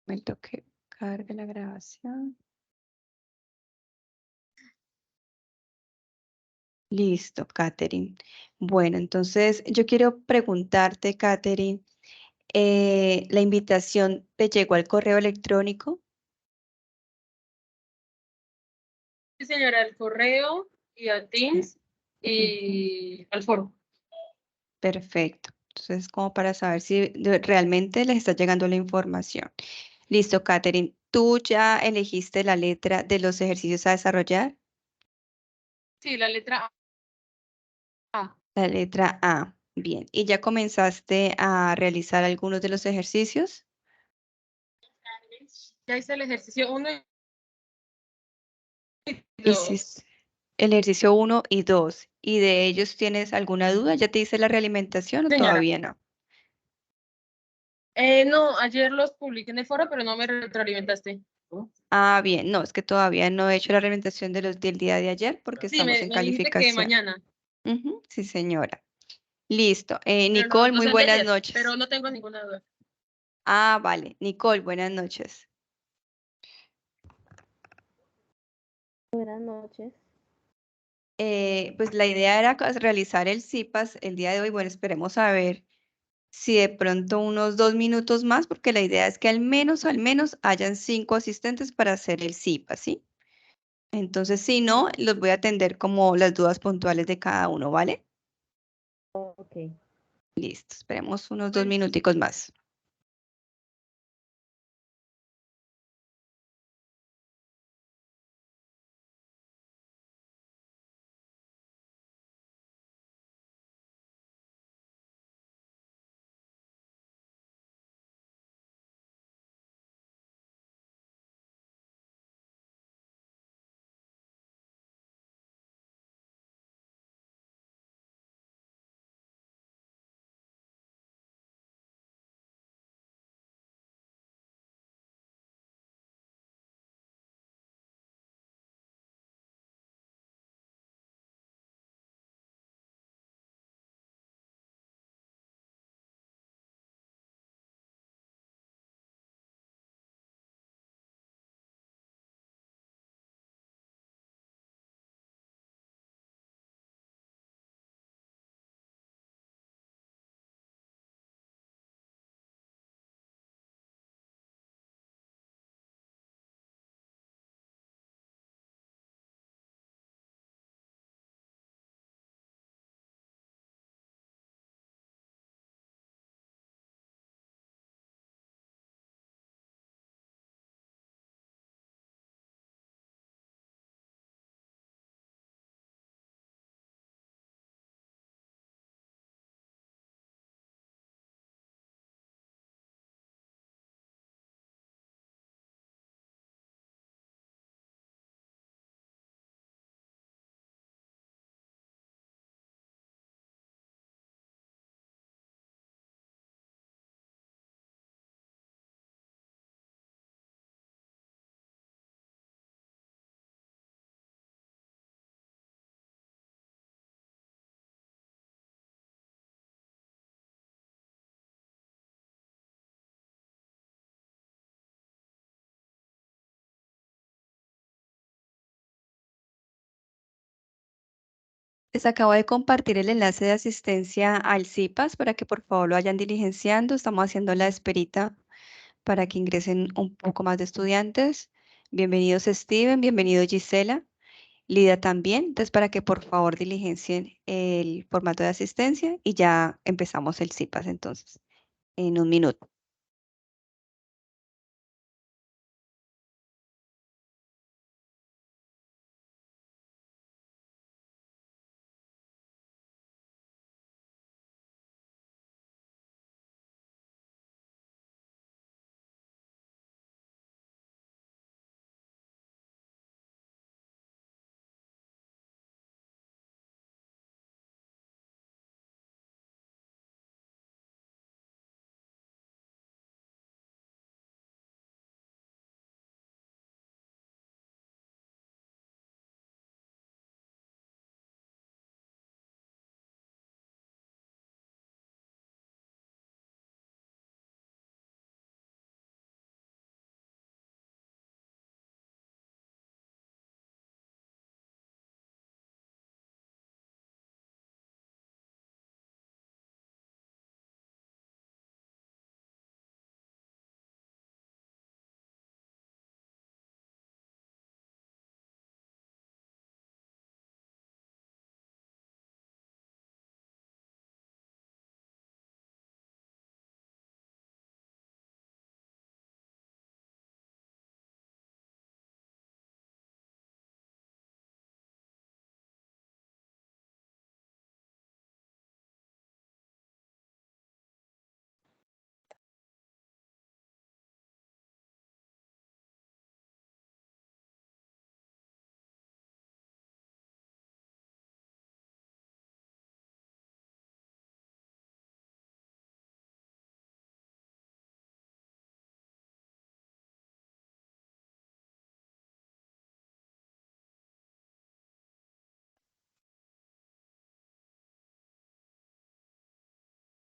Me toque cargue la grabación. Listo, Katherine. Bueno, entonces yo quiero preguntarte, Katherine, ¿la invitación te llegó al correo electrónico? Sí, señora, al correo y a Sí. Teams Ujú. y al foro. Perfecto. Entonces, como para saber si realmente les está llegando la información. Listo, Katherine. ¿Tú ya elegiste la letra de los ejercicios a desarrollar? Sí, la letra A. La letra A. Bien. ¿Y ya comenzaste a realizar algunos de los ejercicios? Ya hice el ejercicio 1 y Hiciste 2. el ejercicio uno y 2. ¿Y de ellos tienes alguna duda? ¿Ya te hice la realimentación o Señora, todavía no? no, ayer los publiqué en el foro, pero no me retroalimentaste. Ah, bien. No, es que todavía no he hecho la realimentación del día de ayer porque Sí, estamos en me dijiste que calificación. mañana, Ujú, sí, señora. Listo. pero Nicole, los muy envié buenas ayer, pero noches. no tengo ninguna duda. Ah, vale. Nicole, buenas noches. Buenas noches. Pues la idea era realizar el CIPAS el día de hoy. Bueno, esperemos a ver si de pronto unos 2 minutos más, porque la idea es que al menos hayan 5 asistentes para hacer el CIPAS, ¿sí? Entonces, si no, los voy a atender como las dudas puntuales de cada uno, ¿vale? Ok. Listo, esperemos unos dos Bueno, minuticos más. Les acabo de compartir el enlace de asistencia al CIPAS para que por favor lo vayan diligenciando. Estamos haciendo la esperita para que ingresen un poco más de estudiantes. Bienvenidos Steven, bienvenido Gisela, Lida también. Entonces, para que por favor diligencien el formato de asistencia y ya empezamos el CIPAS entonces, en un minuto.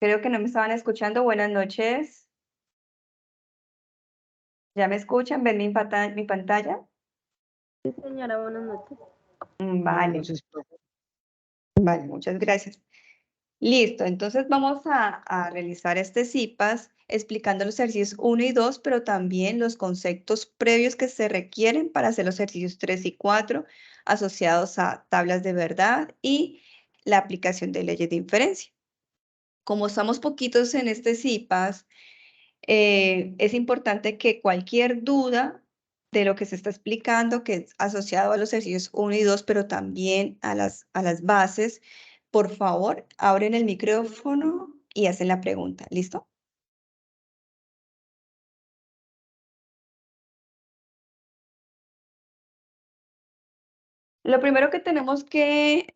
Creo que no me estaban escuchando. Buenas noches. ¿Ya me escuchan? ¿Ven mi pantalla? Sí, señora, buenas noches. Buenas Vale, noches, profe. vale, muchas gracias. Listo, entonces vamos a realizar este CIPAS explicando los ejercicios 1 y 2, pero también los conceptos previos que se requieren para hacer los ejercicios 3 y 4 asociados a tablas de verdad y la aplicación de leyes de inferencia. Como estamos poquitos en este CIPAS, es importante que cualquier duda de lo que se está explicando, que es asociado a los ejercicios 1 y 2, pero también a las bases, por favor, abren el micrófono y hacen la pregunta. ¿Listo? Lo primero que tenemos que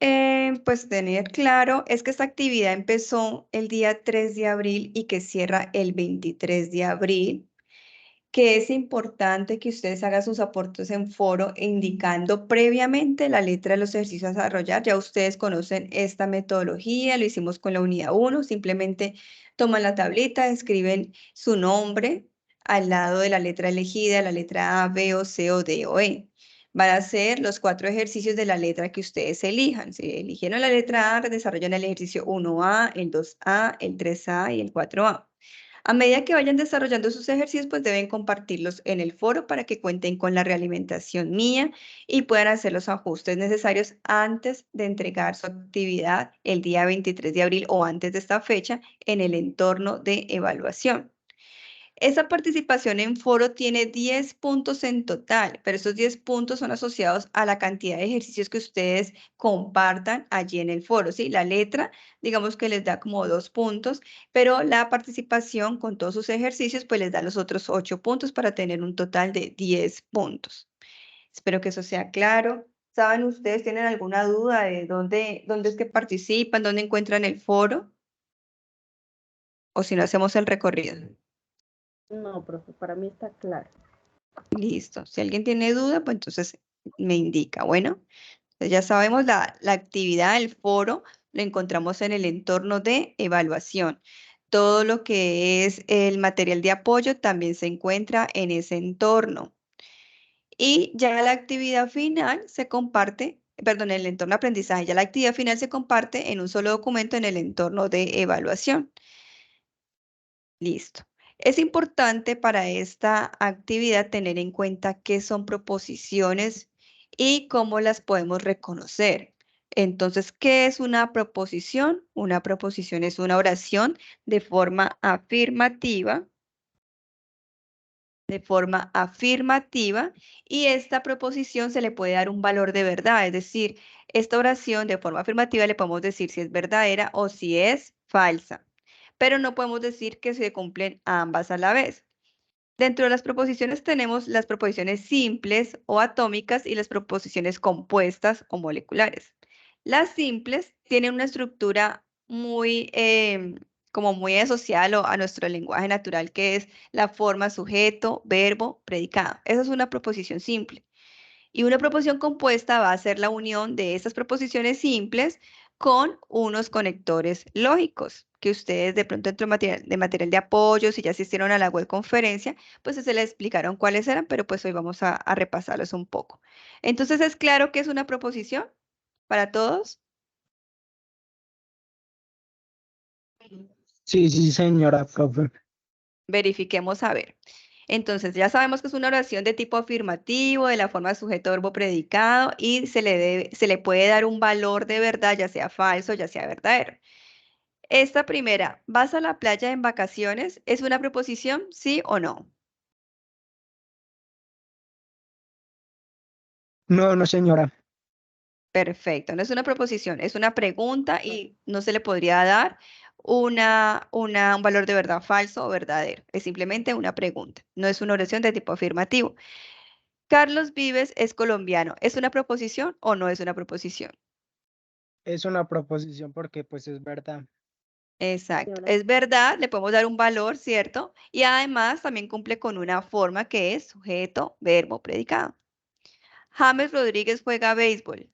pues tener claro es que esta actividad empezó el día 3 de abril y que cierra el 23 de abril. Que es importante que ustedes hagan sus aportes en foro indicando previamente la letra de los ejercicios a desarrollar. Ya ustedes conocen esta metodología, lo hicimos con la unidad 1, simplemente toman la tablita, escriben su nombre al lado de la letra elegida, la letra A, B o C o D o E. Van a ser los 4 ejercicios de la letra que ustedes elijan. Si eligieron la letra A, desarrollan el ejercicio 1A, el 2A, el 3A y el 4A. A medida que vayan desarrollando sus ejercicios, pues deben compartirlos en el foro para que cuenten con la realimentación mía y puedan hacer los ajustes necesarios antes de entregar su actividad el día 23 de abril o antes de esta fecha en el entorno de evaluación. Esa participación en foro tiene 10 puntos en total, pero esos 10 puntos son asociados a la cantidad de ejercicios que ustedes compartan allí en el foro, ¿sí? La letra, digamos que les da como 2 puntos, pero la participación con todos sus ejercicios, pues les da los otros 8 puntos para tener un total de 10 puntos. Espero que eso sea claro. ¿Saben ustedes, tienen alguna duda de dónde es que participan, dónde encuentran el foro? O si no, hacemos el recorrido. No, profe, para mí está claro. Listo. Si alguien tiene duda, pues entonces me indica. Bueno, entonces ya sabemos la actividad del foro, lo encontramos en el entorno de evaluación. Todo lo que es el material de apoyo también se encuentra en ese entorno. Y ya la actividad final se comparte, perdón, en el entorno de aprendizaje, ya la actividad final se comparte en un solo documento en el entorno de evaluación. Listo. Es importante para esta actividad tener en cuenta qué son proposiciones y cómo las podemos reconocer. Entonces, ¿qué es una proposición? Una proposición es una oración de forma afirmativa, y esta proposición se le puede dar un valor de verdad, es decir, esta oración de forma afirmativa le podemos decir si es verdadera o si es falsa, pero no podemos decir que se cumplen ambas a la vez. Dentro de las proposiciones tenemos las proposiciones simples o atómicas y las proposiciones compuestas o moleculares. Las simples tienen una estructura muy, como muy asociada a nuestro lenguaje natural, que es la forma sujeto, verbo, predicado. Esa es una proposición simple. Y una proposición compuesta va a ser la unión de estas proposiciones simples con unos conectores lógicos, que ustedes de pronto dentro de material de apoyo, si ya asistieron a la web conferencia, pues se les explicaron cuáles eran, pero pues hoy vamos a repasarlos un poco. Entonces, ¿es claro que es una proposición para todos? Sí, sí, señora, profe. Verifiquemos a ver. Entonces, ya sabemos que es una oración de tipo afirmativo, de la forma sujeto, verbo, predicado, y se le puede dar un valor de verdad, ya sea falso, ya sea verdadero. Esta primera, ¿vas a la playa en vacaciones? ¿Es una preposición, sí o no? No, no, señora. Perfecto, no es una proposición, es una pregunta y no se le podría dar un valor de verdad falso o verdadero. Es simplemente una pregunta, no es una oración de tipo afirmativo. Carlos Vives es colombiano. ¿Es una proposición o no es una proposición? Es una proposición porque pues es verdad. Exacto. Señora, Es verdad, le podemos dar un valor, ¿cierto? Y además también cumple con una forma que es sujeto, verbo, predicado. James Rodríguez juega béisbol.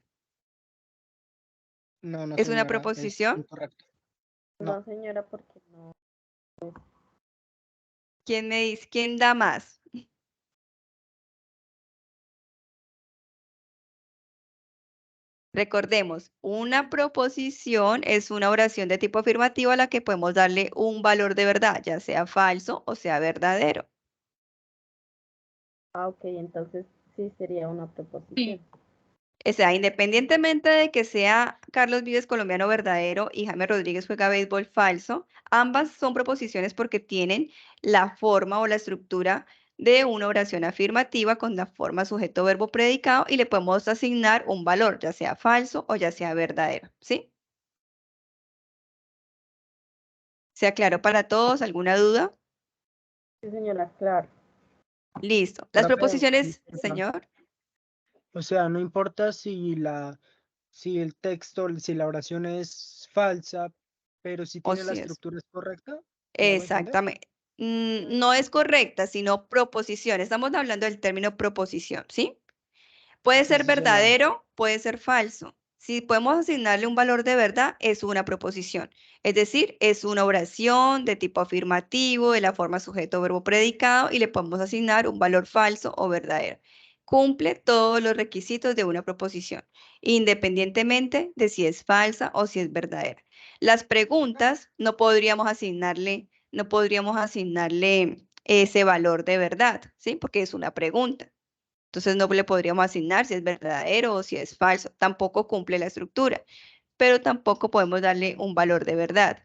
No, no, ¿Es una señora, es proposición? incorrecto. no, No, señora, porque ¿Quién me dice? ¿Quién da más? Recordemos, una proposición es una oración de tipo afirmativo a la que podemos darle un valor de verdad, ya sea falso o sea verdadero. Ah, ok, entonces sí sería una proposición. Sí. O sea, independientemente de que sea Carlos Vives colombiano verdadero y Jaime Rodríguez juega béisbol falso, ambas son proposiciones porque tienen la forma o la estructura de una oración afirmativa con la forma sujeto, verbo, predicado y le podemos asignar un valor, ya sea falso o ya sea verdadero, ¿sí? ¿Sea claro para todos? ¿Alguna duda? Sí, señora, claro. Listo. Las Profe, proposiciones, disculpa. señor. O sea, no importa si el texto, si la oración es falsa, pero si O tiene la si es. estructura es correcta. ¿Me hago entender? Exactamente. No es correcta, sino proposición. Estamos hablando del término proposición, ¿sí? Puede ser Proposicional. verdadero, puede ser falso. Si podemos asignarle un valor de verdad, es una proposición. Es decir, es una oración de tipo afirmativo, de la forma sujeto, verbo, predicado, y le podemos asignar un valor falso o verdadero. Cumple todos los requisitos de una proposición, independientemente de si es falsa o si es verdadera. Las preguntas no podríamos asignarle ese valor de verdad, ¿sí? Porque es una pregunta. Entonces no le podríamos asignar si es verdadero o si es falso. Tampoco cumple la estructura, pero tampoco podemos darle un valor de verdad.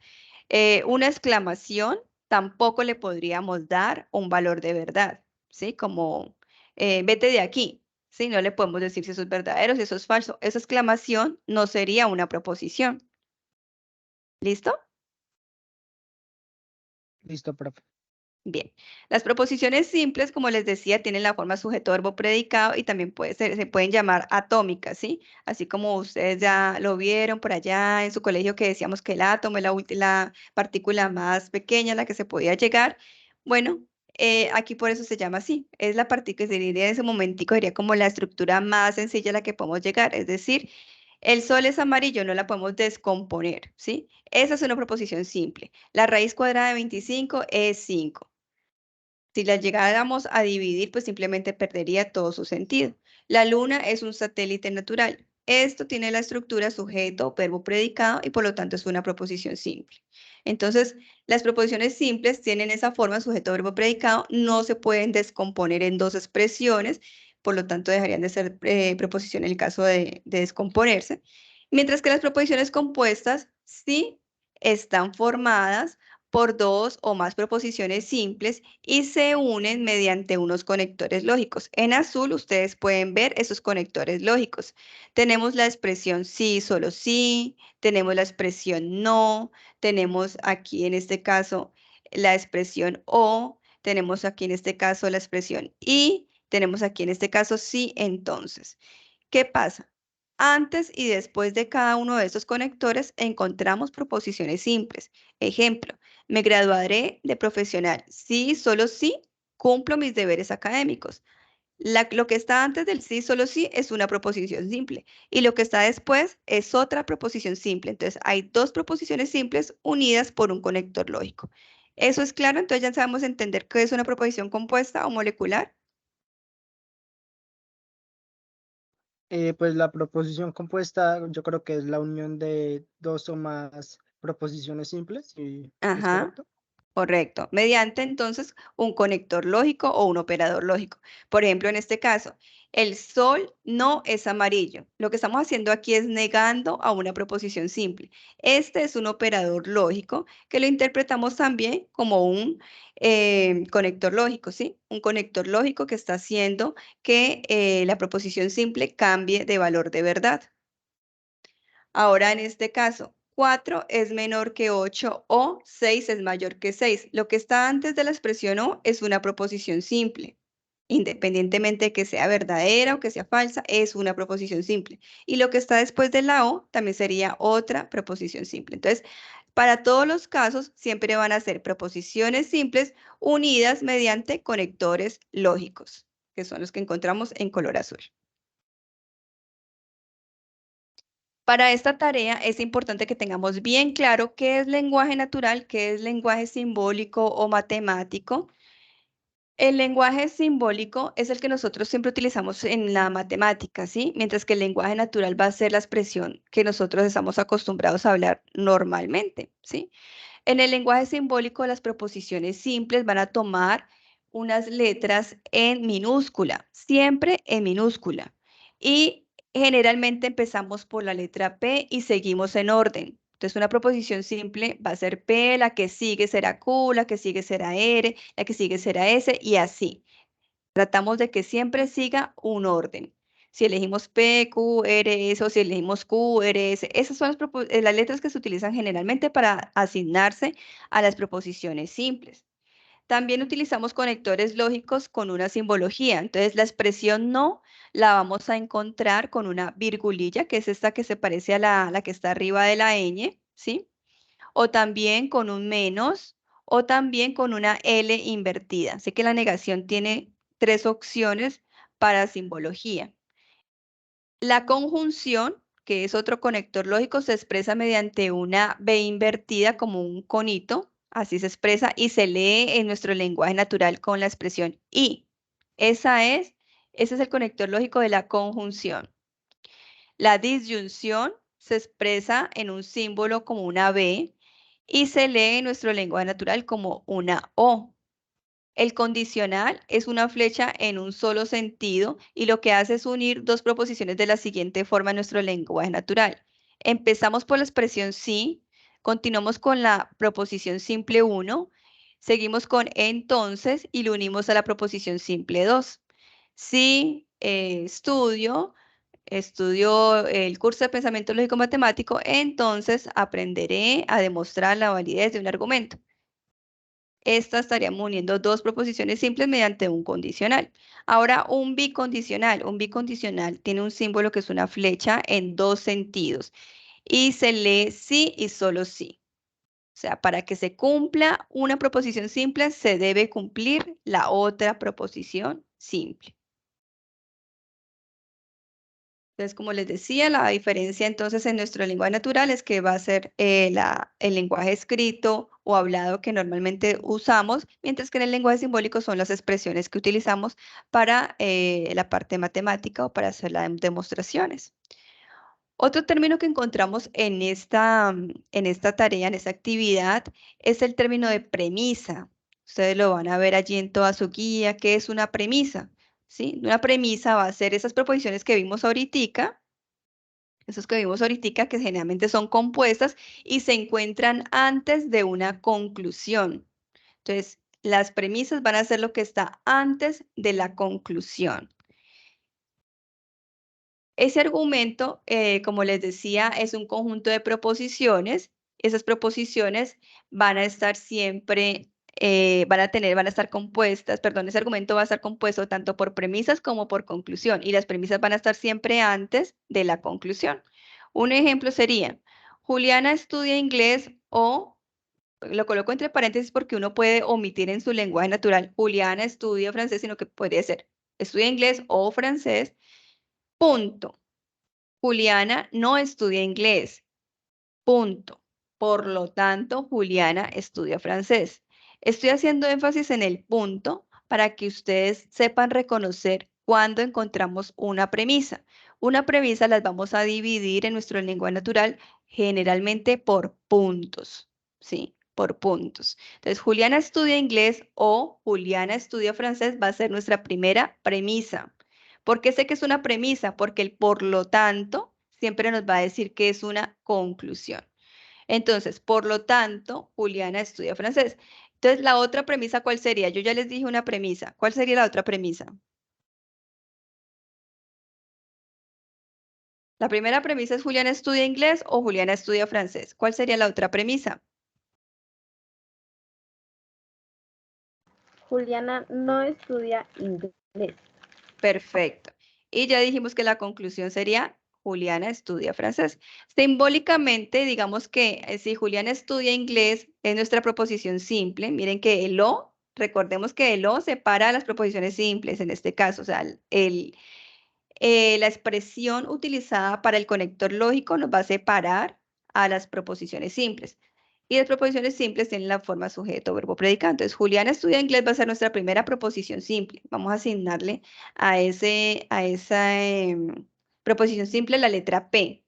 Una exclamación tampoco le podríamos dar un valor de verdad, ¿sí? Como vete de aquí, ¿sí? No le podemos decir si eso es verdadero, si eso es falso. Esa exclamación no sería una proposición. ¿Listo? Listo, profe. Bien, las proposiciones simples, como les decía, tienen la forma sujeto, verbo, predicado y también se pueden llamar atómicas, ¿sí? Así como ustedes ya lo vieron por allá en su colegio que decíamos que el átomo es la partícula más pequeña a la que se podía llegar. Bueno, aquí por eso se llama así. Es la partícula, se diría en ese momentico, sería como la estructura más sencilla a la que podemos llegar. Es decir, el sol es amarillo, no la podemos descomponer, ¿sí? Esa es una proposición simple. La raíz cuadrada de 25 es 5. Si la llegáramos a dividir, pues simplemente perdería todo su sentido. La luna es un satélite natural. Esto tiene la estructura sujeto, verbo, predicado y por lo tanto es una proposición simple. Entonces, las proposiciones simples tienen esa forma sujeto, verbo, predicado, no se pueden descomponer en dos expresiones, por lo tanto dejarían de ser proposición en el caso de descomponerse. Mientras que las proposiciones compuestas sí están formadas por dos o más proposiciones simples y se unen mediante unos conectores lógicos. En azul ustedes pueden ver esos conectores lógicos. Tenemos la expresión sí, solo sí, tenemos la expresión no, tenemos aquí en este caso la expresión o, tenemos aquí en este caso la expresión y, tenemos aquí en este caso sí, entonces. ¿Qué pasa? Antes y después de cada uno de estos conectores encontramos proposiciones simples. Ejemplo, me graduaré de profesional. Sí, solo sí, cumplo mis deberes académicos. Lo que está antes del sí, solo sí, es una proposición simple. Y lo que está después es otra proposición simple. Entonces, hay dos proposiciones simples unidas por un conector lógico. ¿Eso es claro? Entonces ya sabemos entender qué es una proposición compuesta o molecular. Pues la proposición compuesta, yo creo que es la unión de dos o más proposiciones simples, ¿sí? ¿Es Ajá. correcto? Correcto. Mediante entonces un conector lógico o un operador lógico. Por ejemplo, en este caso, el sol no es amarillo. Lo que estamos haciendo aquí es negando a una proposición simple. Este es un operador lógico que lo interpretamos también como un conector lógico, ¿sí? Un conector lógico que está haciendo que la proposición simple cambie de valor de verdad. Ahora, en este caso, 4 es menor que 8 o 6 es mayor que 6. Lo que está antes de la expresión o es una proposición simple. Independientemente de que sea verdadera o que sea falsa, es una proposición simple. Y lo que está después de la o también sería otra proposición simple. Entonces, para todos los casos, siempre van a ser proposiciones simples unidas mediante conectores lógicos, que son los que encontramos en color azul. Para esta tarea es importante que tengamos bien claro qué es lenguaje natural, qué es lenguaje simbólico o matemático. El lenguaje simbólico es el que nosotros siempre utilizamos en la matemática, ¿sí? Mientras que el lenguaje natural va a ser la expresión que nosotros estamos acostumbrados a hablar normalmente, ¿sí? En el lenguaje simbólico, las proposiciones simples van a tomar unas letras en minúscula, siempre en minúscula. Y generalmente empezamos por la letra P y seguimos en orden. Entonces, una proposición simple va a ser P, la que sigue será Q, la que sigue será R, la que sigue será S y así. Tratamos de que siempre siga un orden. Si elegimos P, Q, R, S o si elegimos Q, R, S, esas son las letras que se utilizan generalmente para asignarse a las proposiciones simples. También utilizamos conectores lógicos con una simbología. Entonces, la expresión no la vamos a encontrar con una virgulilla, que es esta que se parece a la que está arriba de la ñ, ¿sí? O también con un menos, o también con una L invertida. Así que la negación tiene 3 opciones para simbología. La conjunción, que es otro conector lógico, se expresa mediante una B invertida como un conito, así se expresa y se lee en nuestro lenguaje natural con la expresión y. Ese es el conector lógico de la conjunción. La disyunción se expresa en un símbolo como una B y se lee en nuestro lenguaje natural como una O. El condicional es una flecha en un solo sentido y lo que hace es unir dos proposiciones de la siguiente forma en nuestro lenguaje natural. Empezamos por la expresión sí, continuamos con la proposición simple 1, seguimos con entonces y lo unimos a la proposición simple 2. Si estudio el curso de pensamiento lógico matemático, entonces aprenderé a demostrar la validez de un argumento. Esta estaríamos uniendo dos proposiciones simples mediante un condicional. Ahora, un bicondicional. Un bicondicional tiene un símbolo que es una flecha en dos sentidos y se lee sí y solo sí. O sea, para que se cumpla una proposición simple, se debe cumplir la otra proposición simple. Entonces, como les decía, la diferencia entonces en nuestro lenguaje natural es que va a ser el lenguaje escrito o hablado que normalmente usamos, mientras que en el lenguaje simbólico son las expresiones que utilizamos para la parte matemática o para hacer las demostraciones. Otro término que encontramos en esta tarea, en esta actividad, es el término de premisa. Ustedes lo van a ver allí en toda su guía. ¿Qué es una premisa? ¿Sí? Una premisa va a ser esas proposiciones que vimos ahorita, que generalmente son compuestas y se encuentran antes de una conclusión. Entonces, las premisas van a ser lo que está antes de la conclusión. Ese argumento, como les decía, es un conjunto de proposiciones. Esas proposiciones van a estar siempre, van a estar compuestas, perdón, ese argumento va a estar compuesto tanto por premisas como por conclusión, y las premisas van a estar siempre antes de la conclusión. Un ejemplo sería, Juliana estudia inglés o, lo coloco entre paréntesis porque uno puede omitir en su lenguaje natural, Juliana estudia francés, sino que podría ser, estudia inglés o francés, punto. Juliana no estudia inglés, punto. Por lo tanto, Juliana estudia francés. Estoy haciendo énfasis en el punto para que ustedes sepan reconocer cuando encontramos una premisa. Una premisa las vamos a dividir en nuestro lenguaje natural generalmente por puntos, ¿sí? Por puntos. Entonces, Juliana estudia inglés o Juliana estudia francés va a ser nuestra primera premisa. ¿Por qué sé que es una premisa? Porque el por lo tanto siempre nos va a decir que es una conclusión. Entonces, por lo tanto, Juliana estudia francés. Entonces, la otra premisa, ¿cuál sería? Yo ya les dije una premisa. ¿Cuál sería la otra premisa? La primera premisa es Juliana estudia inglés o Juliana estudia francés. ¿Cuál sería la otra premisa? Juliana no estudia inglés. Perfecto. Y ya dijimos que la conclusión sería Juliana estudia francés. Simbólicamente, digamos que si Juliana estudia inglés, es nuestra proposición simple. Miren que el o, recordemos que el o separa las proposiciones simples en este caso. O sea, la expresión utilizada para el conector lógico nos va a separar a las proposiciones simples. Y las proposiciones simples tienen la forma sujeto, verbo, predicado. Entonces, Juliana estudia inglés va a ser nuestra primera proposición simple. Vamos a asignarle a esa proposición simple la letra P.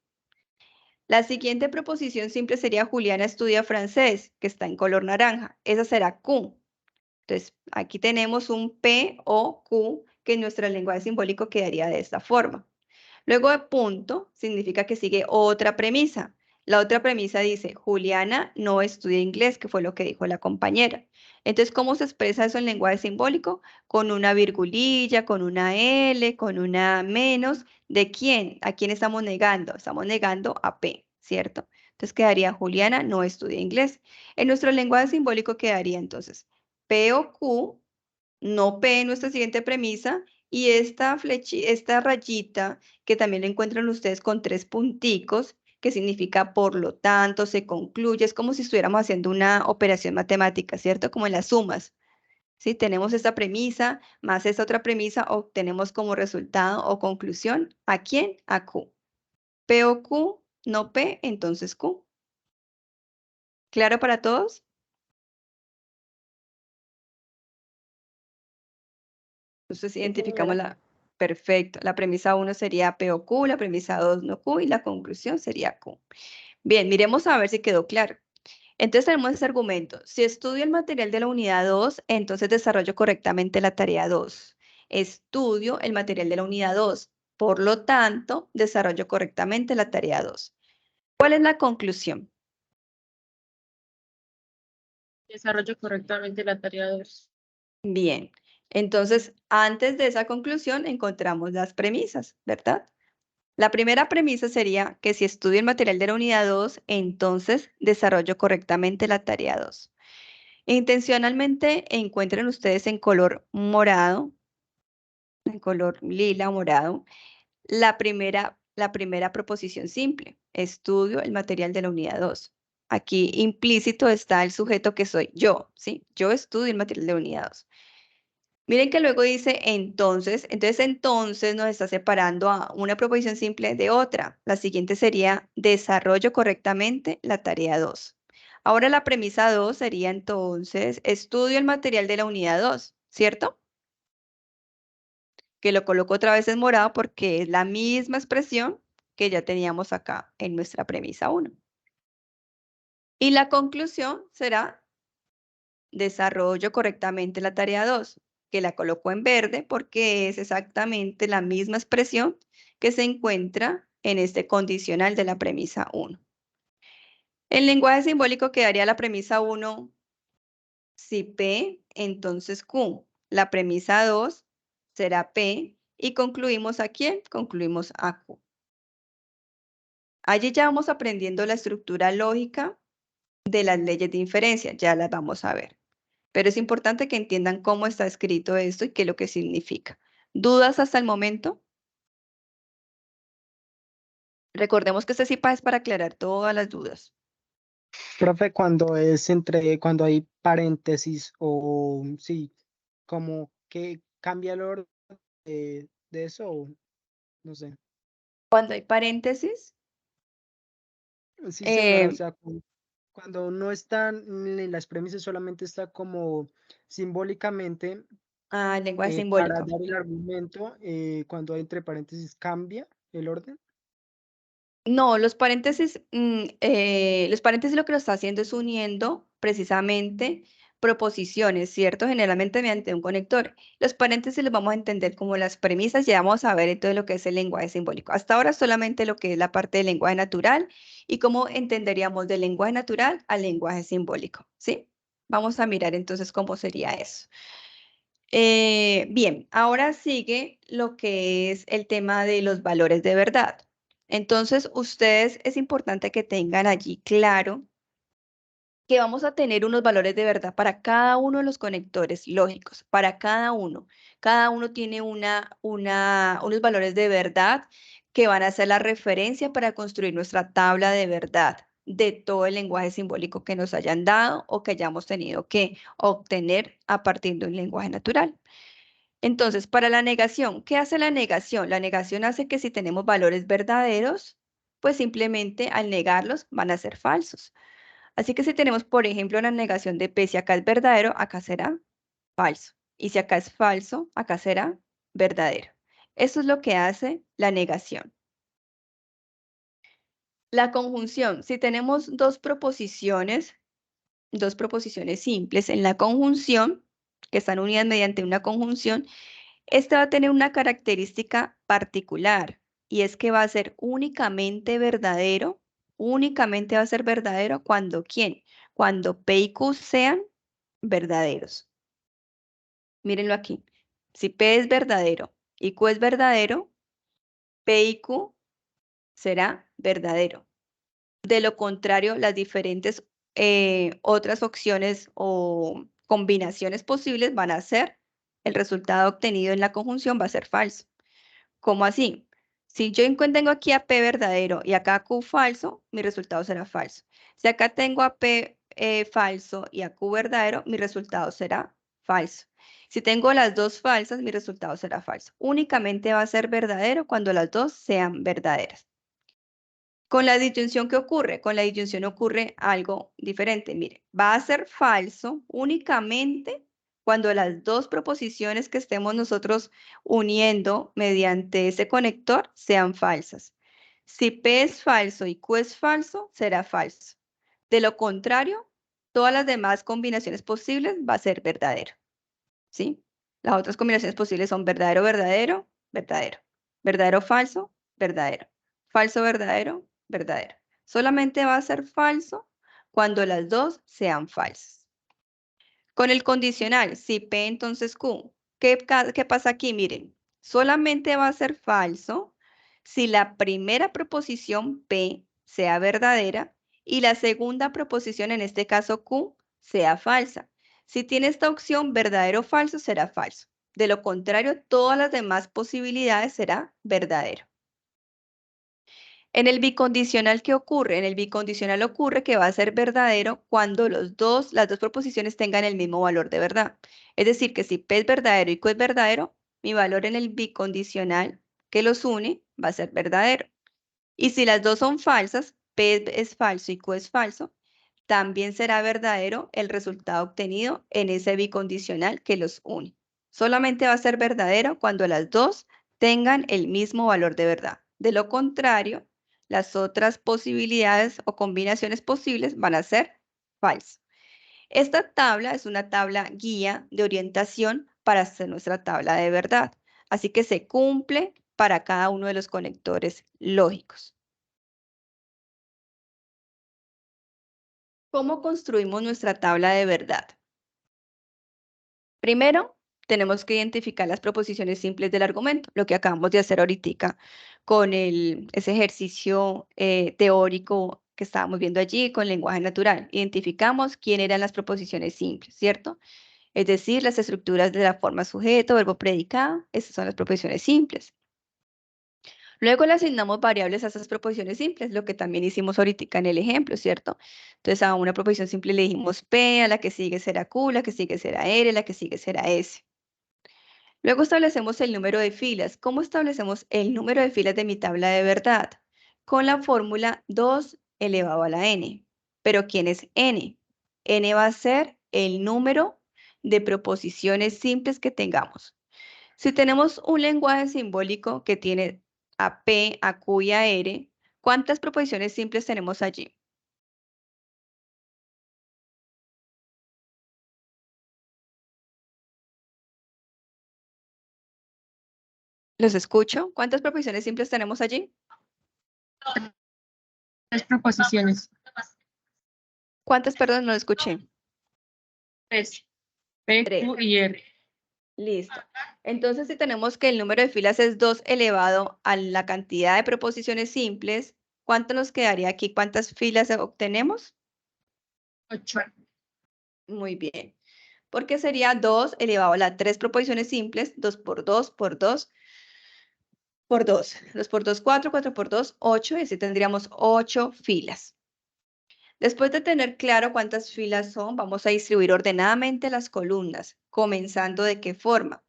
La siguiente proposición simple sería Juliana estudia francés, que está en color naranja. Esa será Q. Entonces, aquí tenemos un P o Q que en nuestro lenguaje simbólico quedaría de esta forma. Luego de punto significa que sigue otra premisa. La otra premisa dice, Juliana no estudia inglés, que fue lo que dijo la compañera. Entonces, ¿cómo se expresa eso en lenguaje simbólico? Con una virgulilla, con una L, con una menos. ¿De quién? ¿A quién estamos negando? Estamos negando a P, ¿cierto? Entonces quedaría, Juliana no estudia inglés. En nuestro lenguaje simbólico quedaría entonces, P o Q, no P en nuestra siguiente premisa, y esta rayita que también la encuentran ustedes con 3 punticos, que significa por lo tanto, se concluye, es como si estuviéramos haciendo una operación matemática, ¿cierto? Como en las sumas. ¿Sí? Tenemos esta premisa más esta otra premisa, obtenemos como resultado o conclusión, ¿a quién? A Q. P o Q, no P, entonces Q. ¿Claro para todos? Entonces identificamos señora. la... Perfecto. La premisa 1 sería P o Q, la premisa 2 no Q y la conclusión sería Q. Bien, miremos a ver si quedó claro. Entonces tenemos ese argumento. Si estudio el material de la unidad 2, entonces desarrollo correctamente la tarea 2. Estudio el material de la unidad 2. Por lo tanto, desarrollo correctamente la tarea 2. ¿Cuál es la conclusión? Desarrollo correctamente la tarea 2. Bien, entonces antes de esa conclusión encontramos las premisas, ¿verdad? La primera premisa sería que si estudio el material de la unidad 2, entonces desarrollo correctamente la tarea 2. Intencionalmente encuentren ustedes en color morado, en color lila morado, la primera proposición simple. Estudio el material de la unidad 2. Aquí implícito está el sujeto que soy yo, ¿sí? Yo estudio el material de la unidad 2. Miren que luego dice entonces nos está separando a una proposición simple de otra. La siguiente sería desarrollo correctamente la tarea 2. Ahora la premisa 2 sería entonces estudio el material de la unidad 2, ¿cierto? Que lo coloco otra vez en morado porque es la misma expresión que ya teníamos acá en nuestra premisa 1. Y la conclusión será desarrollo correctamente la tarea 2, que la coloco en verde porque es exactamente la misma expresión que se encuentra en este condicional de la premisa 1. El lenguaje simbólico quedaría la premisa 1, si P, entonces Q. La premisa 2 será P y concluimos ¿a quién? Concluimos a Q. Allí ya vamos aprendiendo la estructura lógica de las leyes de inferencia, ya las vamos a ver. Pero es importante que entiendan cómo está escrito esto y qué es lo que significa. ¿Dudas hasta el momento? Recordemos que este CIPA es para aclarar todas las dudas. Profe, cuando hay paréntesis o sí, como que cambia el orden de eso, o no sé. Cuando hay paréntesis, Sí, señora, o eh, sea, cuando no están en las premisas, solamente está como simbólicamente lenguaje para simbólico. dar el argumento, cuando hay entre paréntesis cambia el orden. No, los paréntesis lo que lo está haciendo es uniendo precisamente proposiciones, ¿cierto? Generalmente mediante un conector. Los paréntesis los vamos a entender como las premisas, ya vamos a ver entonces lo que es el lenguaje simbólico. Hasta ahora solamente lo que es la parte del lenguaje natural y cómo entenderíamos del lenguaje natural al lenguaje simbólico, ¿sí? Vamos a mirar entonces cómo sería eso. Bien, ahora sigue lo que es el tema de los valores de verdad. Entonces, ustedes es importante que tengan allí claro que vamos a tener unos valores de verdad para cada uno de los conectores lógicos, para cada uno. Cada uno tiene unos valores de verdad que van a ser la referencia para construir nuestra tabla de verdad de todo el lenguaje simbólico que nos hayan dado o que hayamos tenido que obtener a partir de un lenguaje natural. Entonces, para la negación, ¿qué hace la negación? La negación hace que si tenemos valores verdaderos, pues simplemente al negarlos van a ser falsos. Así que si tenemos, por ejemplo, una negación de P, si acá es verdadero, acá será falso. Y si acá es falso, acá será verdadero. Eso es lo que hace la negación. La conjunción, si tenemos dos proposiciones simples en la conjunción, que están unidas mediante una conjunción, esta va a tener una característica particular y es que va a ser únicamente va a ser verdadero cuando ¿quién? Cuando P y Q sean verdaderos. Mírenlo aquí. Si P es verdadero y Q es verdadero, P y Q será verdadero. De lo contrario, las diferentes otras opciones o combinaciones posibles van a ser, el resultado obtenido en la conjunción va a ser falso. ¿Cómo así? Si yo tengo aquí a P verdadero y acá a Q falso, mi resultado será falso. Si acá tengo a P falso y a Q verdadero, mi resultado será falso. Si tengo las dos falsas, mi resultado será falso. Únicamente va a ser verdadero cuando las dos sean verdaderas. Con la disyunción, ¿qué ocurre? Con la disyunción ocurre algo diferente. Mire, va a ser falso únicamente cuando las dos proposiciones que estemos nosotros uniendo mediante ese conector sean falsas. Si P es falso y Q es falso, será falso. De lo contrario, todas las demás combinaciones posibles va a ser verdadero. ¿Sí? Las otras combinaciones posibles son verdadero, verdadero, verdadero. Verdadero, falso, verdadero. Falso, verdadero, verdadero. Solamente va a ser falso cuando las dos sean falsas. Con el condicional, si P entonces Q, ¿qué pasa aquí? Miren, solamente va a ser falso si la primera proposición P sea verdadera y la segunda proposición, en este caso Q, sea falsa. Si tiene esta opción verdadero o falso, será falso. De lo contrario, todas las demás posibilidades será verdadero. En el bicondicional, ¿qué ocurre? En el bicondicional ocurre que va a ser verdadero cuando las dos proposiciones tengan el mismo valor de verdad. Es decir, que si P es verdadero y Q es verdadero, mi valor en el bicondicional que los une va a ser verdadero. Y si las dos son falsas, P es falso y Q es falso, también será verdadero el resultado obtenido en ese bicondicional que los une. Solamente va a ser verdadero cuando las dos tengan el mismo valor de verdad. De lo contrario, las otras posibilidades o combinaciones posibles van a ser falsas. Esta tabla es una tabla guía de orientación para hacer nuestra tabla de verdad. Así que se cumple para cada uno de los conectores lógicos. ¿Cómo construimos nuestra tabla de verdad? Primero, tenemos que identificar las proposiciones simples del argumento, lo que acabamos de hacer ahorita con ese ejercicio teórico que estábamos viendo allí con lenguaje natural. Identificamos quién eran las proposiciones simples, ¿cierto? Es decir, las estructuras de la forma sujeto, verbo, predicado, esas son las proposiciones simples. Luego le asignamos variables a esas proposiciones simples, lo que también hicimos ahorita en el ejemplo, ¿cierto? Entonces a una proposición simple le dijimos P, a la que sigue será Q, la que sigue será R, la que sigue será S. Luego establecemos el número de filas. ¿Cómo establecemos el número de filas de mi tabla de verdad? Con la fórmula 2 elevado a la n. ¿Pero quién es n? N va a ser el número de proposiciones simples que tengamos. Si tenemos un lenguaje simbólico que tiene a P, a Q y a R, ¿cuántas proposiciones simples tenemos allí? ¿Los escucho? ¿Cuántas proposiciones simples tenemos allí? 3 proposiciones. ¿Cuántas, perdón, no lo escuché? 3. P, Tres. Q y R. Listo. Entonces, si tenemos que el número de filas es 2 elevado a la cantidad de proposiciones simples, ¿cuánto nos quedaría aquí? ¿Cuántas filas obtenemos? 8. Muy bien. Porque sería 2 elevado a las 3 proposiciones simples, 2 por 2 por 2 por 2. 2 por 2, 4, 4 por 2, 8, y así tendríamos 8 filas. Después de tener claro cuántas filas son, vamos a distribuir ordenadamente las columnas, comenzando ¿de qué forma?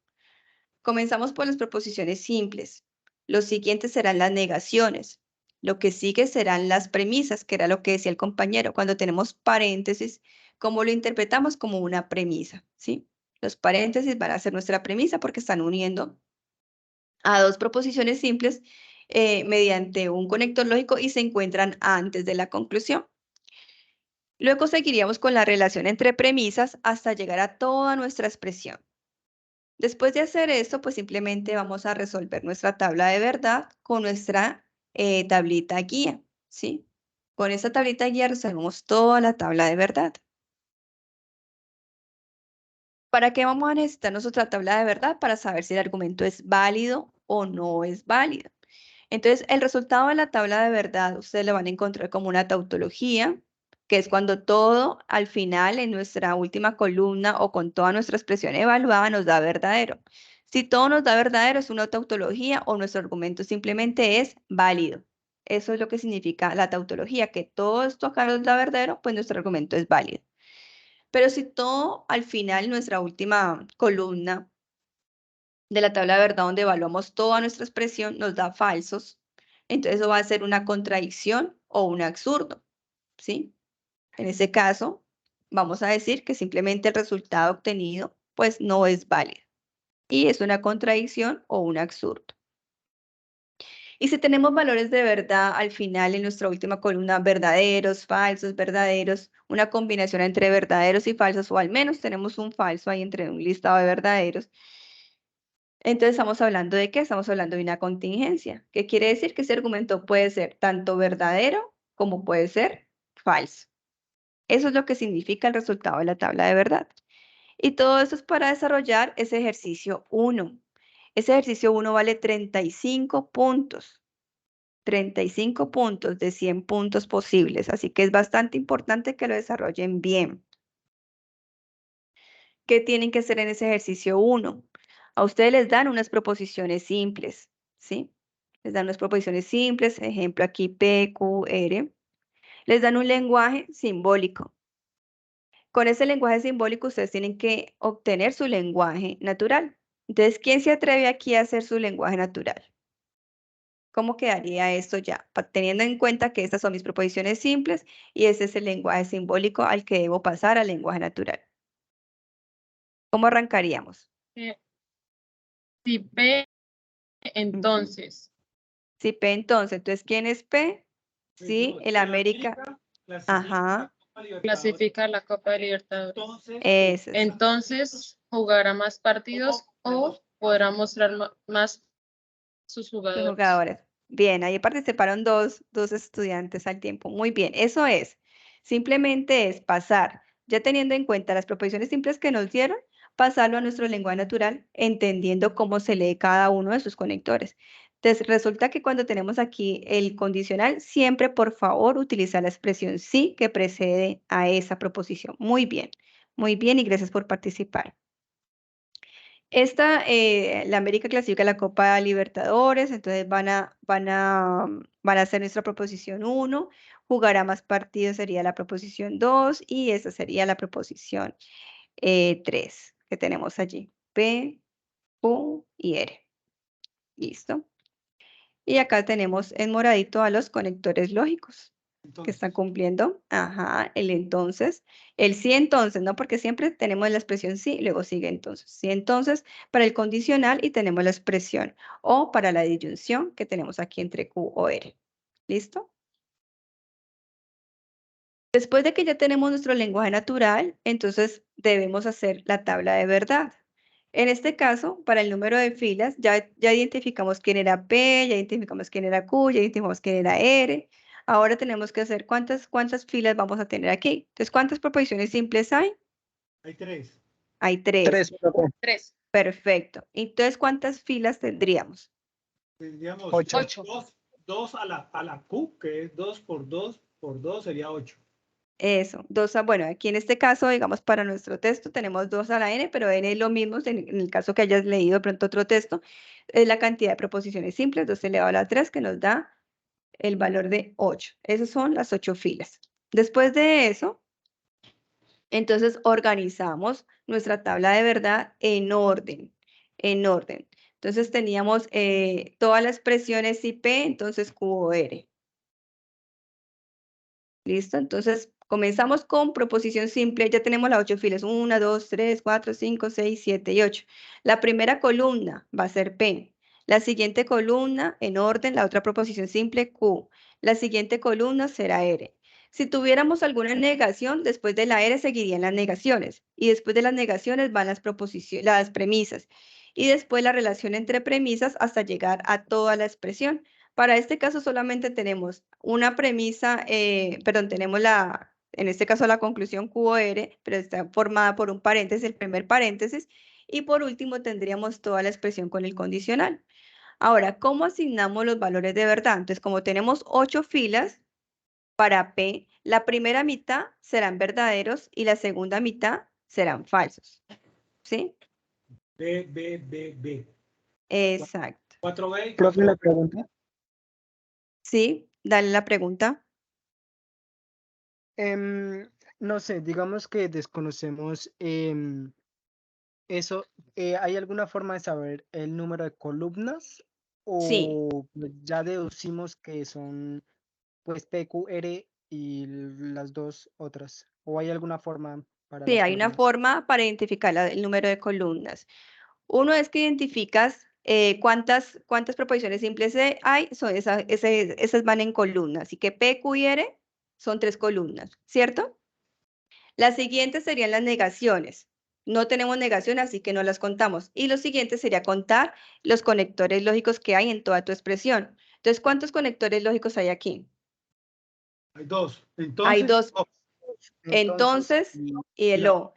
Comenzamos por las proposiciones simples. Los siguientes serán las negaciones. Lo que sigue serán las premisas, que era lo que decía el compañero. Cuando tenemos paréntesis, ¿cómo lo interpretamos? Como una premisa, ¿sí? Los paréntesis van a ser nuestra premisa porque están uniendo a dos proposiciones simples mediante un conector lógico y se encuentran antes de la conclusión. Luego seguiríamos con la relación entre premisas hasta llegar a toda nuestra expresión. Después de hacer esto, pues simplemente vamos a resolver nuestra tabla de verdad con nuestra tablita guía, ¿sí? Con esta tablita guía resolvemos toda la tabla de verdad. ¿Para qué vamos a necesitar nuestra tabla de verdad? Para saber si el argumento es válido o no es válido. Entonces, el resultado de la tabla de verdad, ustedes lo van a encontrar como una tautología, que es cuando todo al final en nuestra última columna o con toda nuestra expresión evaluada nos da verdadero. Si todo nos da verdadero, es una tautología o nuestro argumento simplemente es válido. Eso es lo que significa la tautología, que todo esto acá nos da verdadero, pues nuestro argumento es válido. Pero si todo al final, nuestra última columna de la tabla de verdad, donde evaluamos toda nuestra expresión, nos da falsos, entonces eso va a ser una contradicción o un absurdo, ¿sí? En ese caso, vamos a decir que simplemente el resultado obtenido, pues no es válido. Y es una contradicción o un absurdo. Y si tenemos valores de verdad al final en nuestra última columna, verdaderos, falsos, verdaderos, una combinación entre verdaderos y falsos, o al menos tenemos un falso ahí entre un listado de verdaderos, entonces estamos hablando de qué? Estamos hablando de una contingencia. ¿Qué quiere decir? Que ese argumento puede ser tanto verdadero como puede ser falso. Eso es lo que significa el resultado de la tabla de verdad. Y todo eso es para desarrollar ese ejercicio 1. Ese ejercicio 1 vale 35 puntos. 35 puntos de 100 puntos posibles. Así que es bastante importante que lo desarrollen bien. ¿Qué tienen que hacer en ese ejercicio 1? A ustedes les dan unas proposiciones simples, ¿sí? Les dan unas proposiciones simples, ejemplo aquí P, Q, R. Les dan un lenguaje simbólico. Con ese lenguaje simbólico ustedes tienen que obtener su lenguaje natural. Entonces, ¿quién se atreve aquí a hacer su lenguaje natural? ¿Cómo quedaría esto ya? Teniendo en cuenta que estas son mis proposiciones simples y ese es el lenguaje simbólico al que debo pasar al lenguaje natural. ¿Cómo arrancaríamos? Si P, entonces. Si P entonces, ¿quién es P? Sí, el América. Ajá. Clasifica la Copa de Libertadores. Ese es. Entonces, jugará más partidos o podrá mostrar más sus Los jugadores. jugadores. Bien, ahí participaron dos estudiantes al tiempo. Muy bien, eso es. Simplemente es pasar, ya teniendo en cuenta las proposiciones simples que nos dieron, pasarlo a nuestro lenguaje natural, entendiendo cómo se lee cada uno de sus conectores. Entonces, resulta que cuando tenemos aquí el condicional, siempre, por favor, utiliza la expresión sí que precede a esa proposición. Muy bien y gracias por participar. La América clasifica la Copa Libertadores, entonces van a hacer nuestra proposición 1, jugará más partidos sería la proposición 2 y esa sería la proposición 3 que tenemos allí. P, Q y R. Listo. Y acá tenemos en moradito a los conectores lógicos que están cumpliendo. Ajá, el entonces. El sí entonces, ¿no? Porque siempre tenemos la expresión sí, luego sigue entonces. Sí entonces para el condicional y tenemos la expresión o para la disyunción que tenemos aquí entre Q o R. ¿Listo? Después de que ya tenemos nuestro lenguaje natural, entonces debemos hacer la tabla de verdad. En este caso, para el número de filas, ya identificamos quién era P, ya identificamos quién era Q, ya identificamos quién era R. Ahora tenemos que hacer cuántas filas vamos a tener aquí. Entonces, ¿cuántas proposiciones simples hay? Hay 3. Hay 3. 3, profe. 3. Perfecto. Entonces, ¿cuántas filas tendríamos? Tendríamos 8. 2 a la Q, que es 2 por 2 por 2 sería 8. Eso, bueno, aquí en este caso, digamos, para nuestro texto tenemos 2 a la n, pero n es lo mismo, en el caso que hayas leído de pronto otro texto, es la cantidad de proposiciones simples, 2 elevado a la 3, que nos da el valor de 8. Esas son las 8 filas. Después de eso, entonces organizamos nuestra tabla de verdad en orden, Entonces teníamos todas las expresiones IP, entonces Q o R. ¿Listo? Entonces comenzamos con proposición simple. Ya tenemos las 8 filas. 1, 2, 3, 4, 5, 6, 7 y 8. La primera columna va a ser P. La siguiente columna, en orden, la otra proposición simple, Q. La siguiente columna será R. Si tuviéramos alguna negación, después de la R seguirían las negaciones. Y después de las negaciones van las premisas. Y después la relación entre premisas hasta llegar a toda la expresión. Para este caso solamente tenemos una premisa, tenemos en este caso la conclusión QOR, pero está formada por un paréntesis, el primer paréntesis, y por último tendríamos toda la expresión con el condicional. Ahora, ¿cómo asignamos los valores de verdad? Entonces, como tenemos 8 filas para P, la primera mitad serán verdaderos y la segunda mitad serán falsos. ¿Sí? B. Exacto. 4B y Profe, 4B. la pregunta. Sí, dale la pregunta. No sé, digamos que desconocemos eso. ¿Hay alguna forma de saber el número de columnas? Sí. ¿O pues, ya deducimos que son pues P, Q, R y las dos otras? ¿O hay alguna forma para Sí, las hay una columnas? forma para identificar el número de columnas. Uno es que identificas cuántas proposiciones simples hay, esas van en columnas. Así que P, Q y R son 3 columnas, ¿cierto? Las siguientes serían las negaciones. No tenemos negación, así que no las contamos. Y lo siguiente sería contar los conectores lógicos que hay en toda tu expresión. Entonces, ¿cuántos conectores lógicos hay aquí? Hay 2. Hay Entonces, 2. Entonces, y el la- O.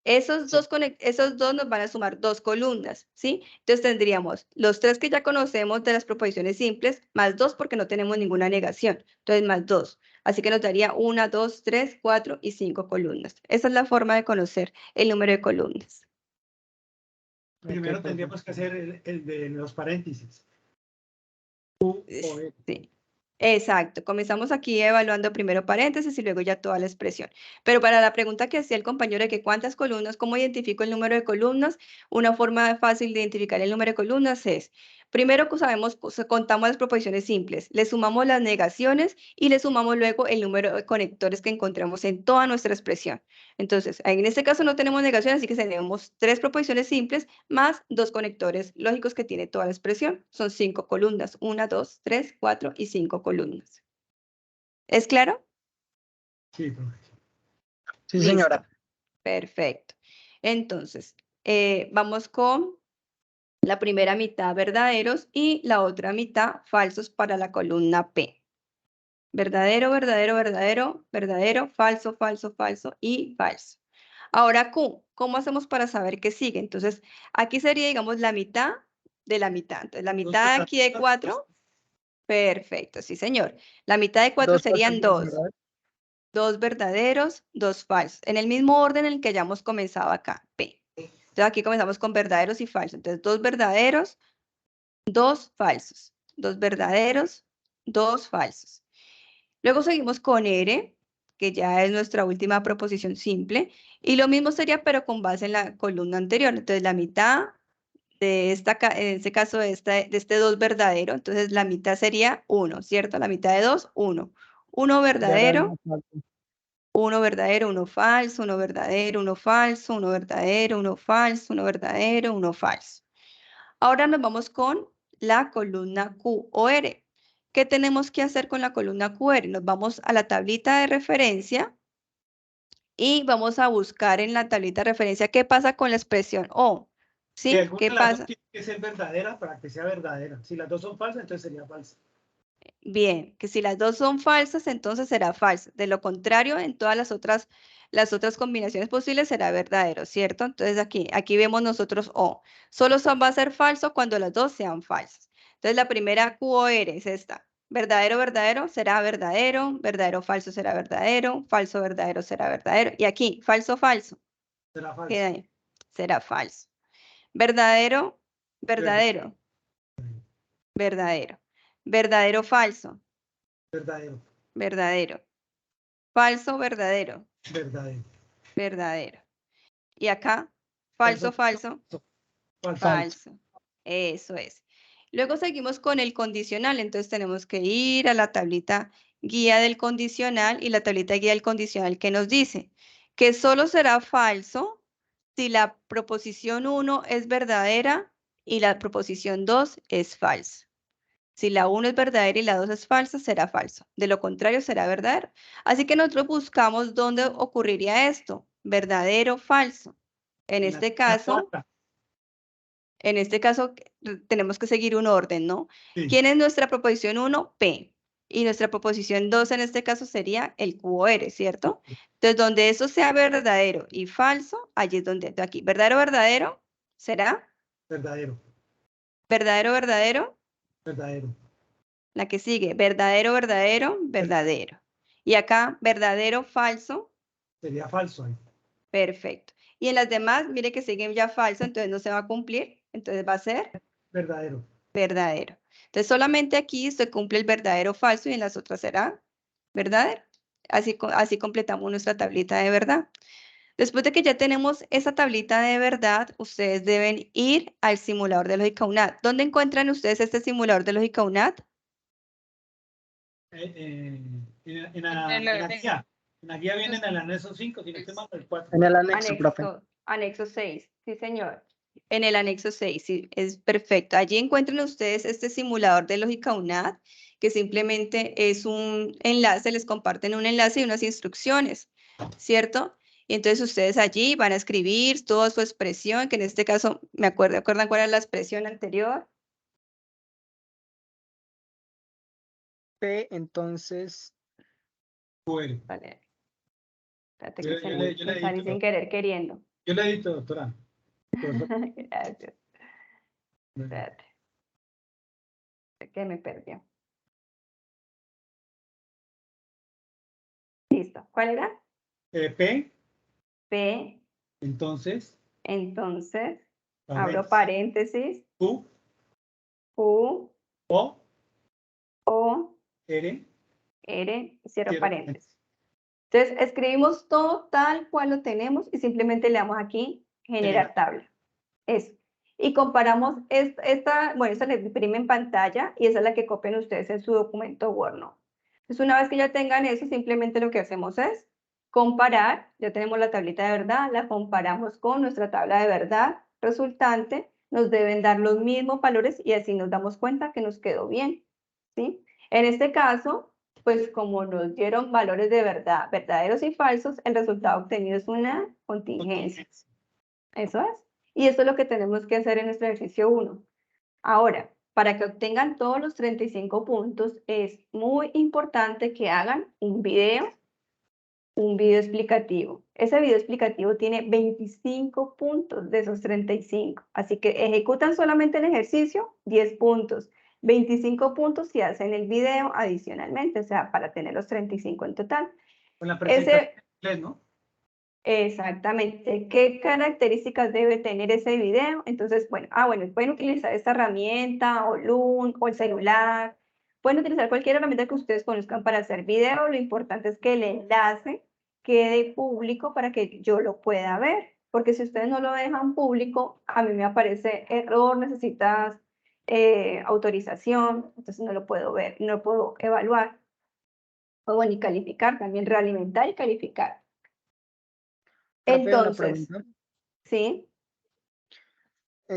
Esos Sí. esos dos nos van a sumar 2 columnas, ¿sí? Entonces tendríamos los 3 que ya conocemos de las proposiciones simples, más 2 porque no tenemos ninguna negación. Entonces, más 2. Así que nos daría 1, 2, 3, 4 y 5 columnas. Esa es la forma de conocer el número de columnas. primero Ok, tendríamos que hacer el de los paréntesis. Sí. Exacto. Comenzamos aquí evaluando primero paréntesis y luego ya toda la expresión. Pero para la pregunta que hacía el compañero de que cuántas columnas, ¿cómo identifico el número de columnas? Una forma fácil de identificar el número de columnas es, primero contamos las proposiciones simples, le sumamos las negaciones y le sumamos luego el número de conectores que encontramos en toda nuestra expresión. Entonces, en este caso no tenemos negación, así que tenemos 3 proposiciones simples más 2 conectores lógicos que tiene toda la expresión. Son 5 columnas, 1, 2, 3, 4 y 5 columnas. ¿Es claro? Sí, profe. Sí, Listo. señora. Perfecto. Entonces, vamos con la primera mitad verdaderos y la otra mitad falsos para la columna P. Verdadero, verdadero, verdadero, verdadero, falso, falso, falso y falso. Ahora Q, ¿cómo hacemos para saber qué sigue? Entonces, aquí sería, digamos, la mitad de la mitad. Entonces, la mitad aquí de 4, perfecto, sí, señor. La mitad de 4 Dos falsos serían y un 2. verdadero. 2 verdaderos, 2 falsos. En el mismo orden en el que hayamos comenzado acá, P. Entonces, aquí comenzamos con verdaderos y falsos. Entonces, 2 verdaderos, 2 falsos. 2 verdaderos, 2 falsos. Luego seguimos con R, que ya es nuestra última proposición simple, y lo mismo sería, pero con base en la columna anterior. Entonces, la mitad de en este caso, de este 2 verdadero, entonces la mitad sería 1, ¿cierto? La mitad de 2, 1. 1 Verdadero, verdadero, falso. 1 verdadero, 1 falso, 1 verdadero, 1 falso, 1 verdadero, 1 falso, 1 verdadero, 1 falso. Ahora nos vamos con la columna QOR. ¿Qué tenemos que hacer con la columna QR? Nos vamos a la tablita de referencia y vamos a buscar en la tablita de referencia qué pasa con la expresión O. Si ¿Sí? alguna ¿Qué de las dos pasa? tiene que ser verdadera para que sea verdadera. Si las dos son falsas, entonces sería falsa. Bien, que si las dos son falsas, entonces será falso. De lo contrario, en todas las otras combinaciones posibles será verdadero, ¿cierto? Entonces aquí vemos nosotros O. Solo va a ser falso cuando las dos sean falsas. Entonces la primera QOR es esta. Verdadero, verdadero será verdadero, verdadero, falso será verdadero, falso, verdadero será verdadero. Y aquí, falso, falso, Será queda falsa. ahí, será falso. Verdadero, Verdadero. verdadero, verdadero. Verdadero, falso, Verdadero. verdadero. Falso, verdadero, Verdadero. verdadero. Y acá, falso, Falso. falso, Falso. falso. Eso es. Luego seguimos con el condicional, entonces tenemos que ir a la tablita guía del condicional y la tablita guía del condicional que nos dice que solo será falso si la proposición 1 es verdadera y la proposición 2 es falsa. Si la 1 es verdadera y la 2 es falsa, será falso. De lo contrario, será verdadero. Así que nosotros buscamos dónde ocurriría esto, verdadero o falso. En En la este tabla caso, cuarta. tenemos que seguir un orden, ¿no? Sí, ¿Quién es nuestra proposición 1? P. Y nuestra proposición 2 en este caso sería el QOR, ¿cierto? Entonces, donde eso sea verdadero y falso, allí es donde, aquí, verdadero, verdadero, ¿será? verdadero, Verdadero, verdadero, verdadero. la que sigue, verdadero, verdadero, verdadero. Y acá, verdadero, falso, Sería falso ahí. perfecto. Y en las demás, mire que siguen ya falso, entonces no se va a cumplir, entonces va a ser Verdadero. verdadero. Entonces solamente aquí se cumple el verdadero o falso y en las otras será verdadero. Así completamos nuestra tablita de verdad. Después de que ya tenemos esa tablita de verdad, ustedes deben ir al simulador de lógica UNAD. ¿Dónde encuentran ustedes este simulador de lógica UNAD? En la guía. En la guía viene en el anexo 5, si no estoy mal, el 4. En el anexo, profe. Anexo 6, sí señor. En el anexo 6, sí, es perfecto. Allí encuentran ustedes este simulador de lógica UNAD, que simplemente es un enlace, les comparten un enlace y unas instrucciones, ¿cierto? Y entonces ustedes allí van a escribir toda su expresión, que en este caso, ¿acuerdan cuál era la expresión anterior? P, entonces, QR. Vale. Espérate Yo, que yo se le, yo me le salí sin edito, querer queriendo. yo le edito, doctora. Profesor. Gracias. Espérate, que me perdió. Listo. ¿Cuál era? P, P, entonces, entonces, abro paréntesis, paréntesis, Q, U, O, O, R, R, cierro cierro paréntesis. paréntesis. Entonces, escribimos todo tal cual lo tenemos y simplemente le damos aquí, generar tabla. Eso. Y comparamos bueno, esta la imprime en pantalla y esa es la que copian ustedes en su documento Word, ¿no? Entonces, una vez que ya tengan eso, simplemente lo que hacemos es comparar, ya tenemos la tablita de verdad, la comparamos con nuestra tabla de verdad resultante, nos deben dar los mismos valores y así nos damos cuenta que nos quedó bien, ¿sí? En este caso, pues como nos dieron valores de verdad, verdaderos y falsos, el resultado obtenido es una contingencia. Eso es. Y eso es lo que tenemos que hacer en nuestro ejercicio 1. Ahora, para que obtengan todos los 35 puntos, es muy importante que hagan un video explicativo. Ese video explicativo tiene 25 puntos de esos 35. Así que ejecutan solamente el ejercicio, 10 puntos. 25 puntos si hacen el video adicionalmente, o sea, para tener los 35 en total. Con la presentación en inglés, ¿no? Exactamente. ¿Qué características debe tener ese video? Entonces, bueno, pueden utilizar esta herramienta o Loom o el celular. Pueden utilizar cualquier herramienta que ustedes conozcan para hacer video. Lo importante es que el enlace quede público para que yo lo pueda ver. Porque si ustedes no lo dejan público, a mí me aparece error, necesitas autorización, entonces no lo puedo ver, no lo puedo evaluar. O bueno, y calificar, también realimentar y calificar. profe, una Entonces, pregunta. sí,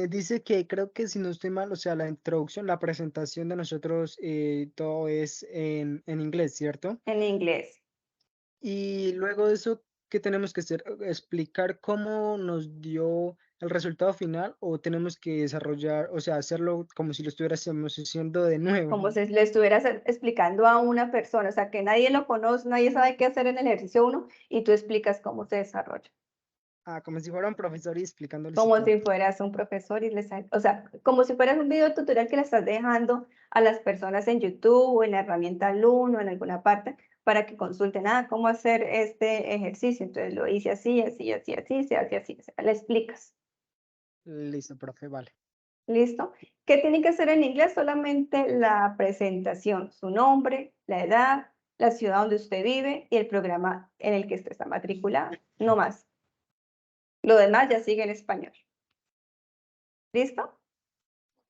Dice que creo que si no estoy mal, o sea, la introducción, la presentación de nosotros, todo es en inglés, ¿cierto? en inglés. Y luego de eso, ¿qué tenemos que hacer? ¿Explicar cómo nos dio el resultado final o tenemos que desarrollar, o sea, hacerlo como si lo estuviéramos haciendo de nuevo? Como si le estuvieras explicando a una persona, o sea, que nadie lo conoce, nadie sabe qué hacer en el ejercicio 1 y tú explicas cómo se desarrolla. Ah, como si fuera un profesor y explicándoles Como todo. si fueras un profesor o sea, como si fueras un video tutorial que le estás dejando a las personas en YouTube o en la herramienta Loom o en alguna parte para que consulten, cómo hacer este ejercicio. Entonces lo hice así, así, así, así, se hace así. O sea, le explicas. Listo, profe, vale. ¿Listo? ¿Qué tiene que hacer en inglés? Solamente la presentación, su nombre, la edad, la ciudad donde usted vive y el programa en el que usted está matriculado. No más. Lo demás ya sigue en español. ¿Listo?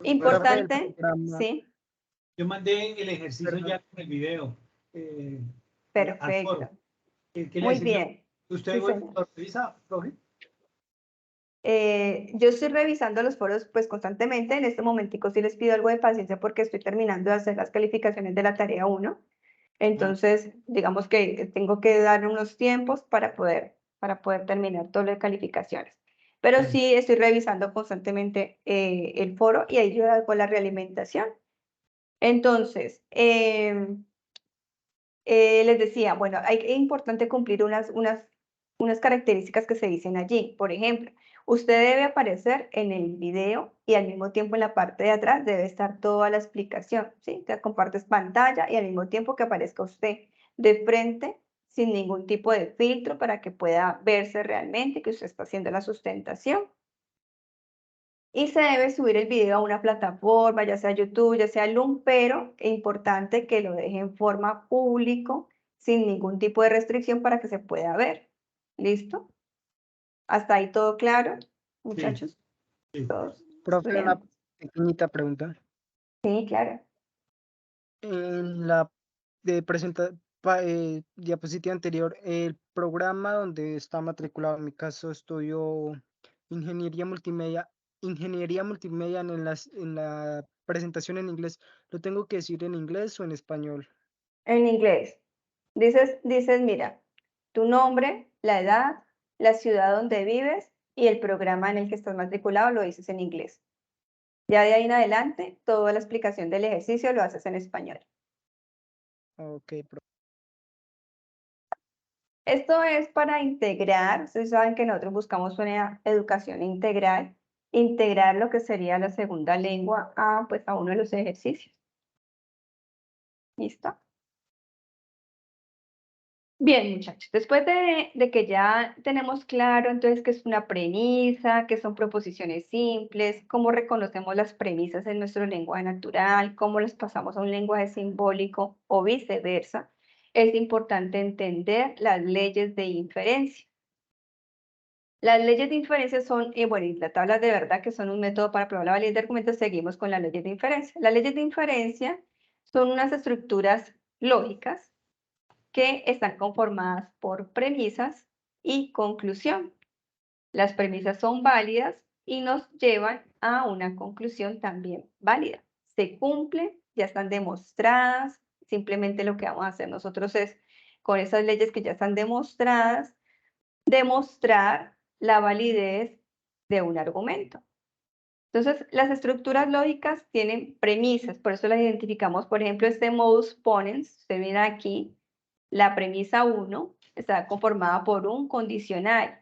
Importante, programa. sí, Yo mandé el ejercicio Perdón. ya con el video. Al foro. perfecto. ¿Qué le Muy enseñó? bien. ¿Usted Sí, lo señor. revisa, profe? Yo estoy revisando los foros pues constantemente. En este momentico sí les pido algo de paciencia porque estoy terminando de hacer las calificaciones de la tarea 1. Entonces, digamos que tengo que dar unos tiempos para poder terminar todo lo de calificaciones. Pero sí estoy revisando constantemente el foro y ahí yo hago la realimentación. Entonces, les decía, bueno, es importante cumplir unas características que se dicen allí. Por ejemplo, usted debe aparecer en el video y al mismo tiempo en la parte de atrás debe estar toda la explicación, ¿sí? Que compartes pantalla y al mismo tiempo que aparezca usted de frente sin ningún tipo de filtro para que pueda verse realmente que usted está haciendo la sustentación. Y se debe subir el video a una plataforma, ya sea YouTube, ya sea Loom, pero es importante que lo deje en forma público, sin ningún tipo de restricción para que se pueda ver. ¿Listo? ¿Hasta ahí todo claro, muchachos? Sí. ¿Todos? Profe, una Bien. pequeñita pregunta. Sí, claro. En la diapositiva anterior, el programa donde está matriculado, en mi caso estudio ingeniería multimedia en la presentación en inglés, ¿lo tengo que decir en inglés o en español? En inglés. Dices, mira, tu nombre, la edad, la ciudad donde vives y el programa en el que estás matriculado lo dices en inglés. Ya de ahí en adelante, toda la explicación del ejercicio lo haces en español. Ok, Esto es para integrar, ustedes saben que nosotros buscamos una educación integral, integrar lo que sería la segunda lengua a uno de los ejercicios. ¿Listo? Bien, muchachos, después de que ya tenemos claro entonces qué es una premisa, qué son proposiciones simples, cómo reconocemos las premisas en nuestro lenguaje natural, cómo las pasamos a un lenguaje simbólico o viceversa, es importante entender las leyes de inferencia. Las leyes de inferencia son, bueno, y las tablas de verdad que son un método para probar la validez de argumentos, seguimos con las leyes de inferencia. Las leyes de inferencia son unas estructuras lógicas que están conformadas por premisas y conclusión. Las premisas son válidas y nos llevan a una conclusión también válida. Se cumplen, ya están demostradas, simplemente lo que vamos a hacer nosotros es, con esas leyes que ya están demostradas, demostrar la validez de un argumento. Entonces, las estructuras lógicas tienen premisas, por eso las identificamos. Por ejemplo, este modus ponens, usted viene aquí, la premisa 1 está conformada por un condicional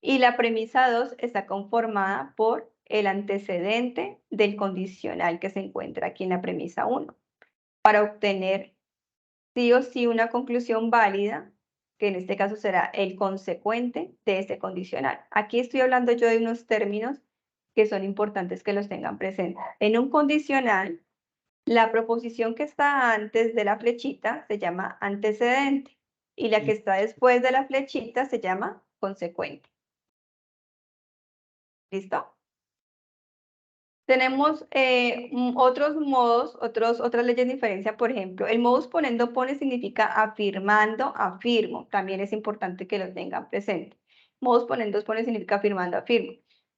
y la premisa 2 está conformada por el antecedente del condicional que se encuentra aquí en la premisa 1. Para obtener sí o sí una conclusión válida, que en este caso será el consecuente de ese condicional. Aquí estoy hablando yo de unos términos que son importantes que los tengan presentes. En un condicional, la proposición que está antes de la flechita se llama antecedente y la que está después de la flechita se llama consecuente. ¿Listo? Tenemos otros modos, otras leyes de inferencia, por ejemplo, el modus ponendo pone significa afirmando, afirmo, también es importante que lo tengan presente. Modus ponendo pone significa afirmando, afirmo.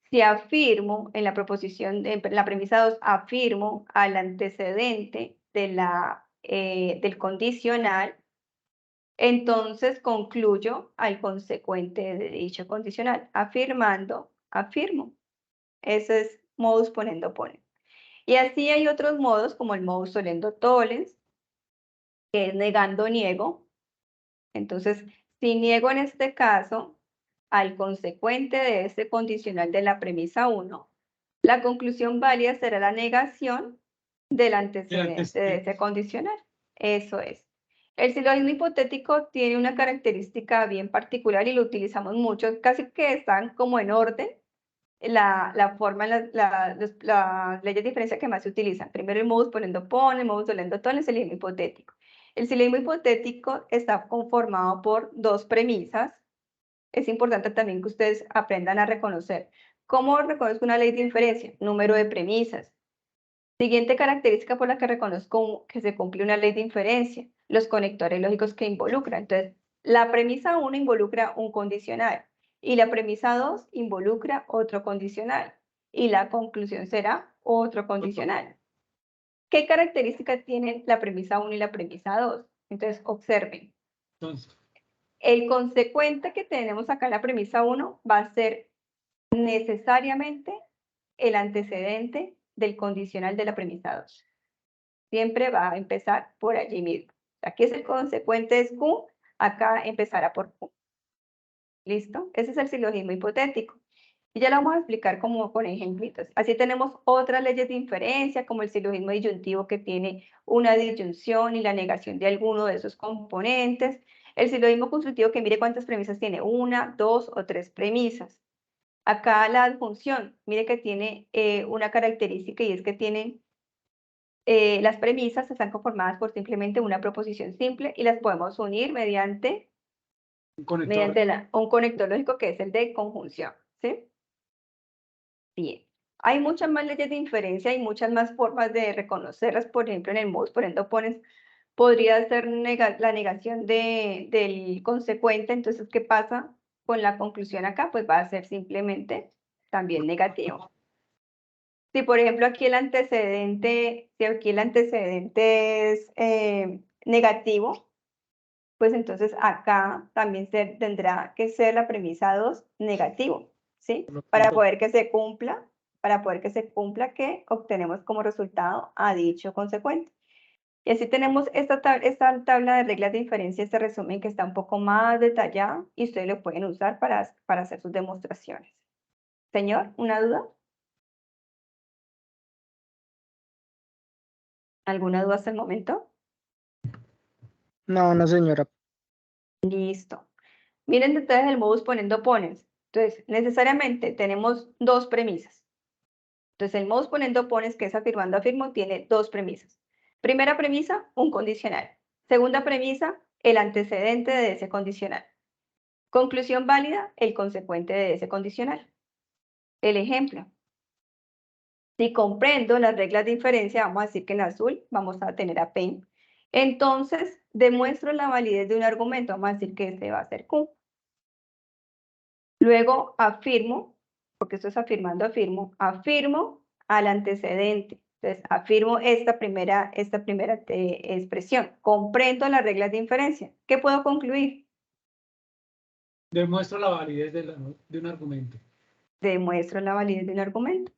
Si afirmo en la proposición, en la premisa 2, afirmo al antecedente del condicional, entonces concluyo al consecuente de dicho condicional, afirmando, afirmo. Ese es modus ponendo pone. Y así hay otros modos como el modus solendo tollens, que es negando niego. Entonces, si niego en este caso al consecuente de este condicional de la premisa 1, la conclusión válida será la negación del antecedente de ese condicional. Eso es. El silogismo hipotético tiene una característica bien particular y lo utilizamos mucho, casi que están como en orden la forma, las leyes de diferencia que más se utilizan. Primero el modus ponendo pone, el modus solendo tollens, el silogismo hipotético. El silogismo hipotético está conformado por dos premisas. Es importante también que ustedes aprendan a reconocer. ¿Cómo reconozco una ley de inferencia? Número de premisas. Siguiente característica por la que reconozco que se cumple una ley de inferencia, los conectores lógicos que involucra. Entonces, la premisa 1 involucra un condicional y la premisa 2 involucra otro condicional y la conclusión será otro condicional. ¿Qué características tienen la premisa 1 y la premisa 2? Entonces, observen. Entonces, El consecuente que tenemos acá en la premisa 1 va a ser necesariamente el antecedente del condicional de la premisa 2. Siempre va a empezar por allí mismo. Aquí es el consecuente es Q, acá empezará por Q. ¿Listo? Ese es el silogismo hipotético. Y ya lo vamos a explicar como con ejemplitos. Así tenemos otras leyes de inferencia, como el silogismo disyuntivo que tiene una disyunción y la negación de alguno de esos componentes. El silogismo constructivo que mire cuántas premisas tiene, 1, 2 o 3 premisas. Acá la adjunción, mire que tiene una característica y es que tienen las premisas están conformadas por simplemente una proposición simple y las podemos unir mediante un conector. un conector lógico que es el de conjunción, ¿sí? Bien. Hay muchas más leyes de inferencia y muchas más formas de reconocerlas. Por ejemplo, en el modus ponens opponens podría ser la negación del consecuente. Entonces, ¿qué pasa con la conclusión acá? Pues va a ser simplemente también negativo. Si, por ejemplo, aquí el antecedente, si aquí el antecedente es negativo, pues entonces acá también tendrá que ser la premisa 2 negativo, ¿sí? Para poder que se cumpla que obtenemos como resultado a dicho consecuente. Y así tenemos esta tabla de reglas de inferencia, este resumen que está un poco más detallado y ustedes lo pueden usar para hacer sus demostraciones. Señor, ¿una duda? ¿Alguna duda hasta el momento? No, no, señora. Listo. Miren entonces el modus ponendo ponens. Entonces, necesariamente tenemos dos premisas. Entonces, el modus ponendo ponens, que es afirmando afirmo, tiene dos premisas. Primera premisa, un condicional. Segunda premisa, el antecedente de ese condicional. Conclusión válida, el consecuente de ese condicional. El ejemplo. Si comprendo las reglas de inferencia, vamos a decir que en azul vamos a tener a P. Entonces, demuestro la validez de un argumento. Vamos a decir que este va a ser Q. Luego afirmo, porque esto es afirmando, afirmo al antecedente. Entonces, afirmo esta primera expresión. Comprendo las reglas de inferencia. ¿Qué puedo concluir? Demuestro la validez de un argumento. Demuestro la validez de un argumento.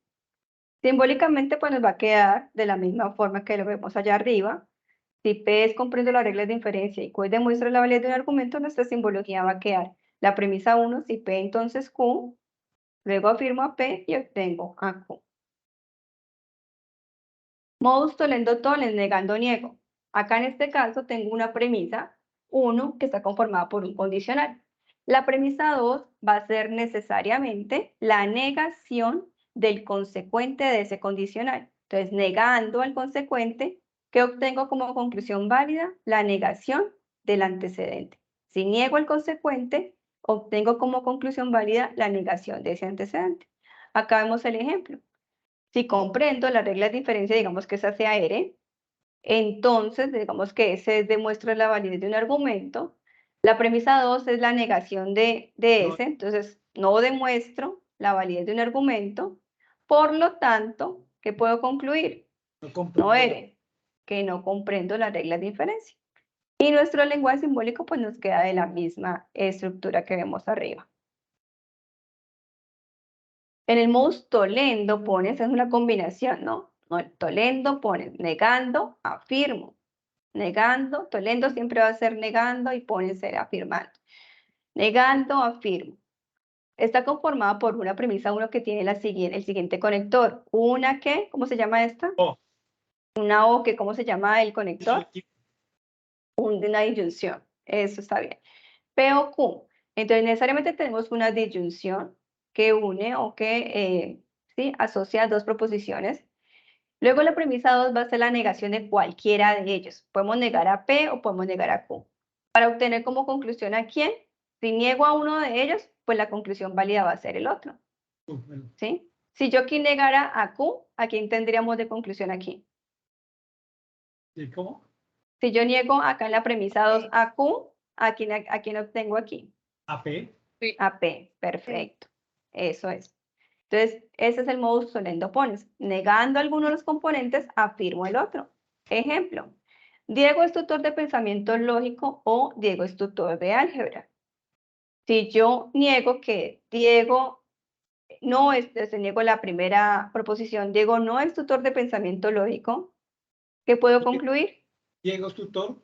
Simbólicamente, pues nos va a quedar de la misma forma que lo vemos allá arriba. Si P es comprendo las reglas de inferencia y Q es demuestra la validez de un argumento, nuestra simbología va a quedar la premisa 1, si P entonces Q, luego afirmo a P y obtengo a Q. Modus tollendo tollens, negando niego. Acá en este caso tengo una premisa 1 que está conformada por un condicional. La premisa 2 va a ser necesariamente la negación del consecuente de ese condicional. Entonces, negando al consecuente, ¿qué obtengo como conclusión válida? La negación del antecedente. Si niego el consecuente, obtengo como conclusión válida la negación de ese antecedente. Acá vemos el ejemplo. Si comprendo las reglas de diferencia, digamos que esa sea R, entonces digamos que ese demuestra la validez de un argumento. La premisa 2 es la negación de ese, entonces no demuestro la validez de un argumento. Por lo tanto, ¿qué puedo concluir? No R, que no comprendo las reglas de diferencia. Y nuestro lenguaje simbólico pues nos queda de la misma estructura que vemos arriba. En el modus tollendo pones, es una combinación, ¿no? Tollendo pones negando, afirmo. Negando, tollendo siempre va a ser negando y pones ser afirmando. Negando, afirmo. Está conformada por una premisa 1 que tiene el siguiente conector. Una que, ¿cómo se llama esta? O. Una O que, ¿cómo se llama el conector? Una disyunción. Eso está bien. P o Q. Entonces, necesariamente tenemos una disyunción que une o que ¿sí? asocia dos proposiciones. Luego la premisa 2 va a ser la negación de cualquiera de ellos. Podemos negar a P o podemos negar a Q. Para obtener como conclusión a quién, si niego a uno de ellos, pues la conclusión válida va a ser el otro. ¿Sí? Si yo aquí negara a Q, ¿a quién tendríamos de conclusión aquí? ¿Y cómo? Si yo niego acá en la premisa 2 a Q, ¿a quién obtengo aquí? AP. A P, perfecto. Eso es. Entonces, ese es el modus tollendo pones. Negando alguno de los componentes, afirmo el otro. Ejemplo, Diego es tutor de pensamiento lógico o Diego es tutor de álgebra. Si yo niego que Diego no es, niego la primera proposición, Diego no es tutor de pensamiento lógico, ¿qué puedo concluir? Diego es tutor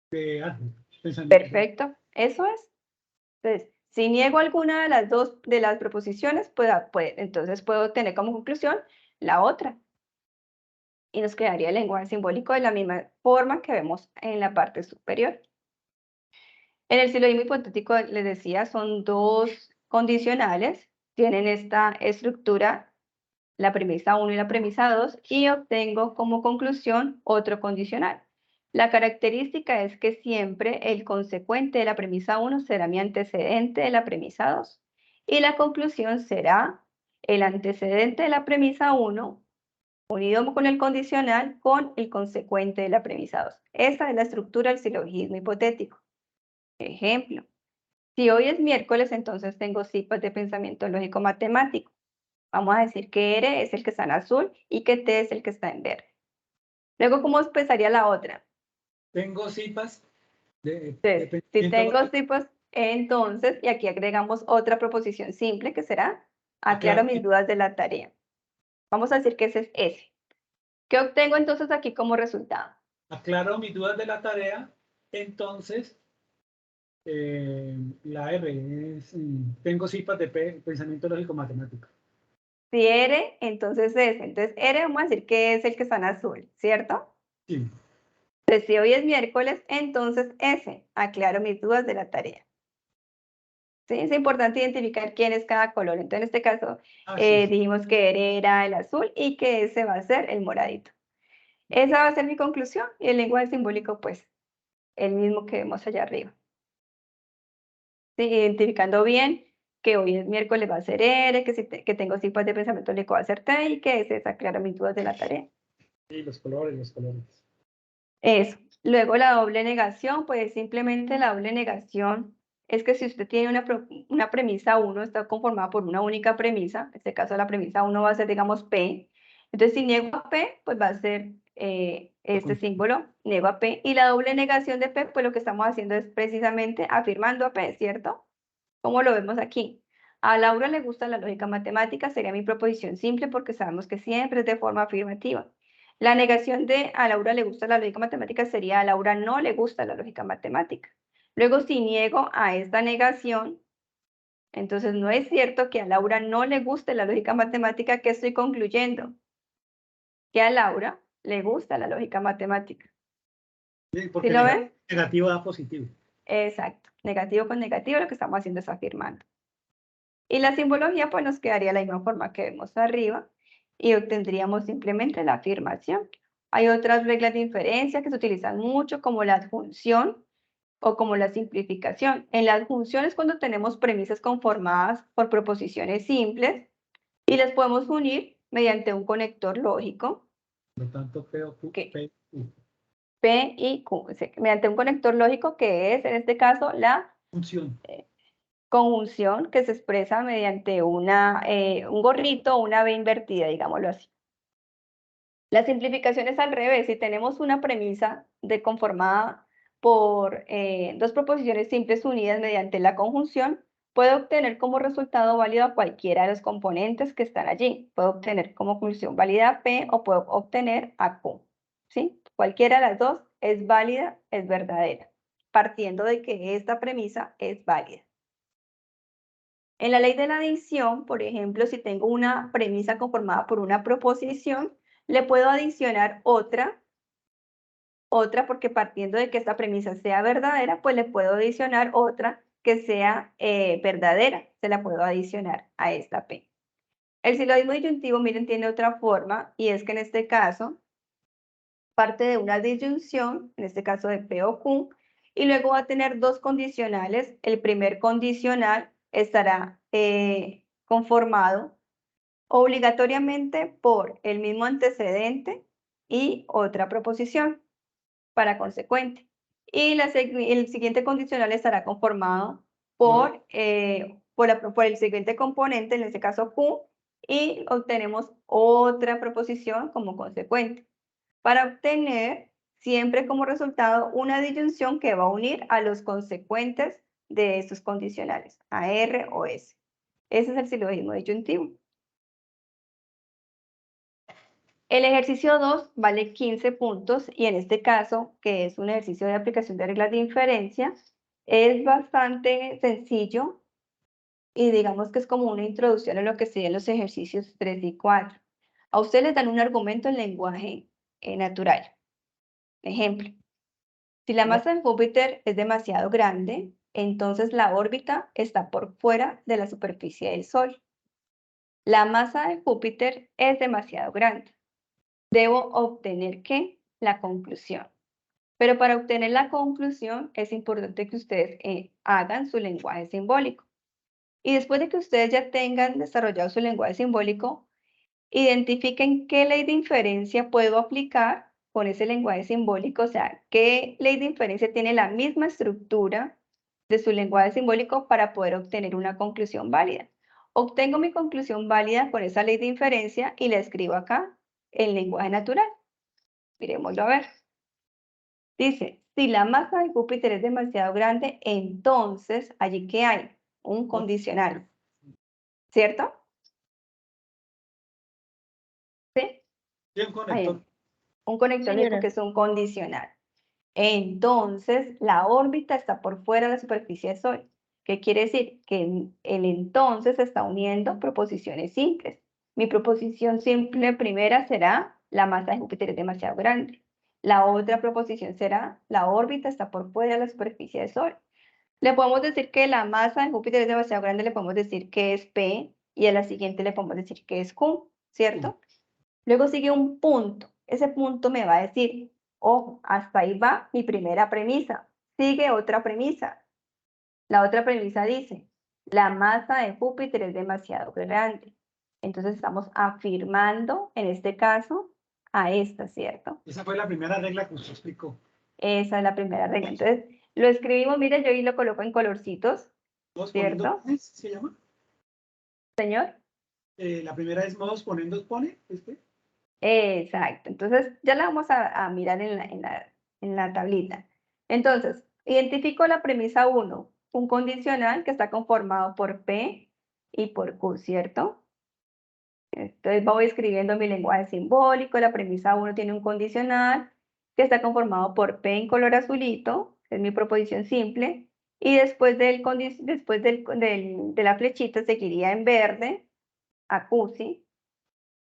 de álgebra. Pensamiento. Perfecto, eso es. Entonces, si niego alguna de las dos de las proposiciones, entonces puedo tener como conclusión la otra. Y nos quedaría el lenguaje simbólico de la misma forma que vemos en la parte superior. En el silogismo hipotético, les decía, son dos condicionales. Tienen esta estructura, la premisa 1 y la premisa 2, y obtengo como conclusión otro condicional. La característica es que siempre el consecuente de la premisa 1 será mi antecedente de la premisa 2. Y la conclusión será el antecedente de la premisa 1 unido con el condicional con el consecuente de la premisa 2. Esa es la estructura del silogismo hipotético. Ejemplo, si hoy es miércoles, entonces tengo cipas de pensamiento lógico matemático. Vamos a decir que R es el que está en azul y que T es el que está en verde. Luego, ¿cómo empezaría la otra? Tengo cipas de Entonces, si pensamiento tengo lógico. cipas, entonces, y aquí agregamos otra proposición simple que será, aclaro Aclaro. mis dudas de la tarea. Vamos a decir que ese es S. ¿Qué obtengo entonces aquí como resultado? Aclaro mis dudas de la tarea, entonces la R es, tengo cipas de pensamiento lógico matemático. Si R, entonces S. Entonces R vamos a decir que es el que está en azul, ¿cierto? Sí. Entonces si hoy es miércoles, entonces S. Aclaro mis dudas de la tarea. ¿Sí? Es importante identificar quién es cada color. Entonces en este caso Sí. dijimos que R era el azul y que ese va a ser el moradito. Esa va a ser mi conclusión y el lenguaje simbólico pues el mismo que vemos allá arriba. ¿Sí? Identificando bien que hoy es miércoles va a ser R, que tengo cipas de pensamiento lógico va a ser T y que ese es aclarar mis dudas de la tarea. Sí, los colores, los colores. Eso. Luego la doble negación, pues simplemente la doble negación es que si usted tiene una premisa 1, está conformada por una única premisa, en este caso la premisa 1 va a ser, digamos, P. Entonces, si niego a P, pues va a ser este símbolo, niego a P. Y la doble negación de P, pues lo que estamos haciendo es precisamente afirmando a P, ¿cierto? Como lo vemos aquí. A Laura le gusta la lógica matemática, sería mi proposición simple porque sabemos que siempre es de forma afirmativa. La negación de a Laura le gusta la lógica matemática sería a Laura no le gusta la lógica matemática. Luego, si niego a esta negación, entonces no es cierto que a Laura no le guste la lógica matemática, que estoy concluyendo que a Laura le gusta la lógica matemática. Sí, porque ¿Sí lo ven? negativo da positivo. Exacto. Negativo con negativo, lo que estamos haciendo es afirmando. Y la simbología pues nos quedaría de la misma forma que vemos arriba y obtendríamos simplemente la afirmación. Hay otras reglas de inferencia que se utilizan mucho como la adjunción o como la simplificación. En la adjunción es cuando tenemos premisas conformadas por proposiciones simples y las podemos unir mediante un conector lógico. Por lo tanto, P o Q, P, U. P y Q, mediante un conector lógico que es en este caso la Función. conjunción que se expresa mediante un gorrito o una B invertida, digámoslo así. La simplificación es al revés. Si tenemos una premisa conformada por dos proposiciones simples unidas mediante la conjunción, puedo obtener como resultado válido a cualquiera de los componentes que están allí. Puedo obtener como conclusión válida P o puedo obtener a Q. ¿Sí? Cualquiera de las dos es válida, es verdadera, partiendo de que esta premisa es válida. En la ley de la adición, por ejemplo, si tengo una premisa conformada por una proposición, le puedo adicionar otra porque partiendo de que esta premisa sea verdadera, pues le puedo adicionar otra que sea verdadera, se la puedo adicionar a esta P. El silogismo disyuntivo, miren, tiene otra forma y es que en este caso parte de una disyunción, en este caso de P o Q, y luego va a tener dos condicionales. El primer condicional estará conformado obligatoriamente por el mismo antecedente y otra proposición para consecuente. Y el siguiente condicional estará conformado por el siguiente componente, en este caso Q, y obtenemos otra proposición como consecuente, para obtener siempre como resultado una disyunción que va a unir a los consecuentes de estos condicionales, a R o S. Ese es el silogismo disyuntivo. El ejercicio 2 vale 15 puntos y en este caso, que es un ejercicio de aplicación de reglas de inferencia, es bastante sencillo y digamos que es como una introducción a lo que serían los ejercicios 3 y 4. A ustedes les dan un argumento en lenguaje natural. Ejemplo, si la masa de Júpiter es demasiado grande, entonces la órbita está por fuera de la superficie del Sol. La masa de Júpiter es demasiado grande. Debo obtener ¿qué? La conclusión. Pero para obtener la conclusión es importante que ustedes hagan su lenguaje simbólico. Y después de que ustedes ya tengan desarrollado su lenguaje simbólico, identifiquen qué ley de inferencia puedo aplicar con ese lenguaje simbólico, o sea, qué ley de inferencia tiene la misma estructura de su lenguaje simbólico para poder obtener una conclusión válida. Obtengo mi conclusión válida con esa ley de inferencia y la escribo acá en lenguaje natural. Miremoslo a ver. Dice, si la masa de Júpiter es demasiado grande, entonces, ¿allí qué hay? Un condicional. ¿Cierto? ¿Sí? Sí, un conector. Un conector Señora. que es un condicional. Entonces, la órbita está por fuera de la superficie del Sol. ¿Qué quiere decir? Que el entonces está uniendo proposiciones simples. Mi proposición simple primera será la masa de Júpiter es demasiado grande. La otra proposición será la órbita está por fuera de la superficie del Sol. Le podemos decir que la masa de Júpiter es demasiado grande, le podemos decir que es P, y a la siguiente le podemos decir que es Q, ¿cierto? Luego sigue un punto. Ese punto me va a decir, ojo, hasta ahí va mi primera premisa. Sigue otra premisa. La otra premisa dice, la masa de Júpiter es demasiado grande. Entonces estamos afirmando, en este caso, a esta, ¿cierto? Esa fue la primera regla que usted explicó. Esa es la primera regla. Entonces, lo escribimos, mire, yo ahí lo coloco en colorcitos, Modos ¿cierto? poniendo pones, ¿se llama? Señor. La primera es modos poniendo pone, ¿este? Exacto. Entonces, ya la vamos a mirar en la tablita. Entonces, identifico la premisa 1, un condicional que está conformado por P y por Q, ¿cierto? Entonces, voy escribiendo mi lenguaje simbólico. La premisa 1 tiene un condicional que está conformado por P en color azulito, que es mi proposición simple, y después de la flechita seguiría en verde a Q, ¿sí?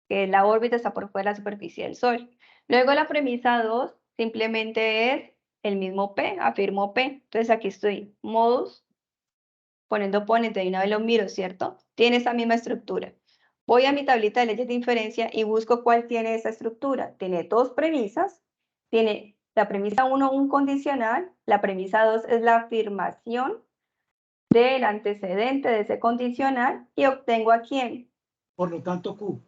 Que la órbita está por fuera de la superficie del Sol. Luego la premisa 2 simplemente es el mismo P, afirmo P. Entonces aquí estoy, modus, poniendo ponente, y una vez lo miro, ¿cierto? Tiene esa misma estructura. Voy a mi tablita de leyes de inferencia y busco cuál tiene esa estructura. Tiene dos premisas. Tiene la premisa 1 un condicional, la premisa 2 es la afirmación del antecedente de ese condicional y obtengo a quién. Por lo tanto, Q.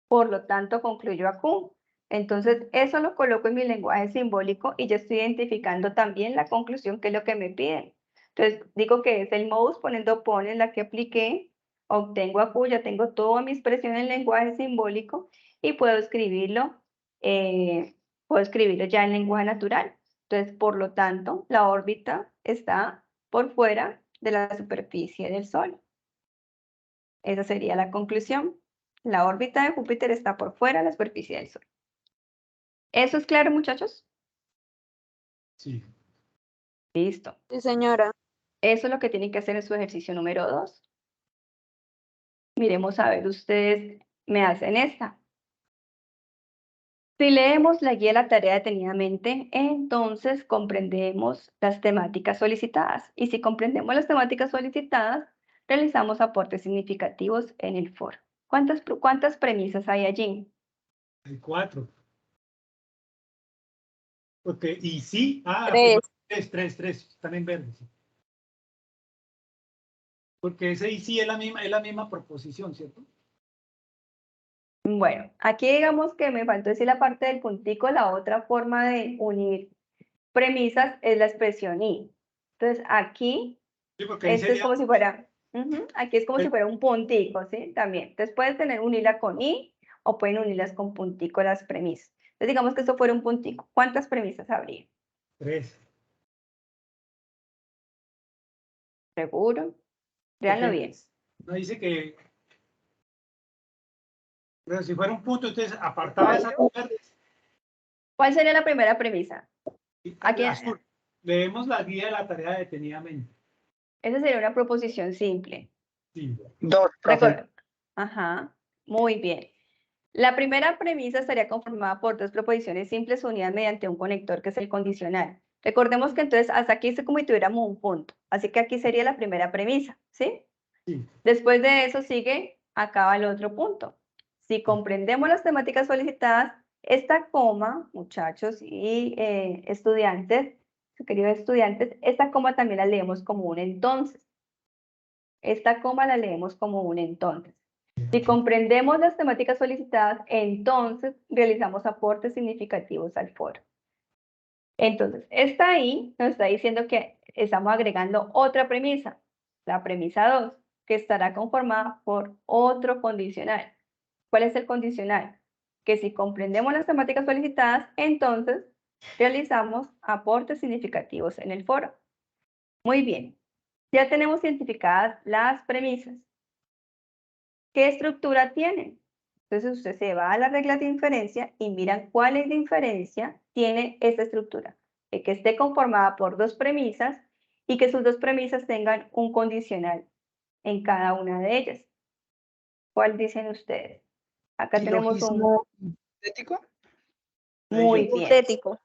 Por lo tanto, concluyo a Q. Entonces, eso lo coloco en mi lenguaje simbólico y ya estoy identificando también la conclusión, que es lo que me piden. Entonces, digo que es el modus poniendo pone la que apliqué, obtengo a Q, ya tengo toda mi expresión en lenguaje simbólico y puedo escribirlo ya en lenguaje natural. Entonces, por lo tanto, la órbita está por fuera de la superficie del Sol. Esa sería la conclusión. La órbita de Júpiter está por fuera de la superficie del Sol. ¿Eso es claro, muchachos? Sí. Listo. Sí, señora. Eso es lo que tienen que hacer en su ejercicio número 2. Miremos a ver, ustedes me hacen esta. Si leemos la guía de la tarea detenidamente, entonces comprendemos las temáticas solicitadas. Y si comprendemos las temáticas solicitadas, realizamos aportes significativos en el foro. ¿Cuántas premisas hay allí? Hay 4. Porque, y sí, Tres. 3, están en verde. Sí. Porque ese y sí es la misma proposición, ¿cierto? Bueno, aquí digamos que me faltó decir la parte del puntico, la otra forma de unir premisas es la expresión y. Entonces aquí, Sí, porque ahí este es sería, como si fuera, aquí es como si Eh. fuera un puntico, ¿sí? También. Entonces puedes tener unirla con y o pueden unirlas con puntico las premisas. Entonces digamos que esto fuera un puntico. ¿Cuántas premisas habría? 3. ¿Seguro? Véanlo Porque bien. no dice que, pero si fuera un punto, entonces apartaba esa verde. ¿Cuál sería la primera premisa? Aquí, Azul. Leemos la guía de la tarea detenidamente. esa sería una proposición simple. Sí. 2, profe. Ajá, muy bien. La primera premisa estaría conformada por dos proposiciones simples unidas mediante un conector que es el condicional. Recordemos que entonces hasta aquí es como si tuviéramos un punto, así que aquí sería la primera premisa, ¿sí? Sí. Después de eso sigue, acaba el otro punto. Si comprendemos las temáticas solicitadas, esta coma, muchachos y estudiantes, queridos estudiantes, esta coma también la leemos como un entonces. Esta coma la leemos como un entonces. Si comprendemos las temáticas solicitadas, entonces realizamos aportes significativos al foro. Entonces, esta ahí nos está diciendo que estamos agregando otra premisa, la premisa 2, que estará conformada por otro condicional. ¿Cuál es el condicional? Que si comprendemos las temáticas solicitadas, entonces realizamos aportes significativos en el foro. Muy bien, ya tenemos identificadas las premisas. ¿Qué estructura tienen? Entonces usted se va a las reglas de inferencia y miran cuál es la diferencia tiene esta estructura. Que esté conformada por dos premisas y que sus dos premisas tengan un condicional en cada una de ellas. ¿Cuál dicen ustedes? Acá tenemos un Silogismo hipotético. muy bien. Hipotético.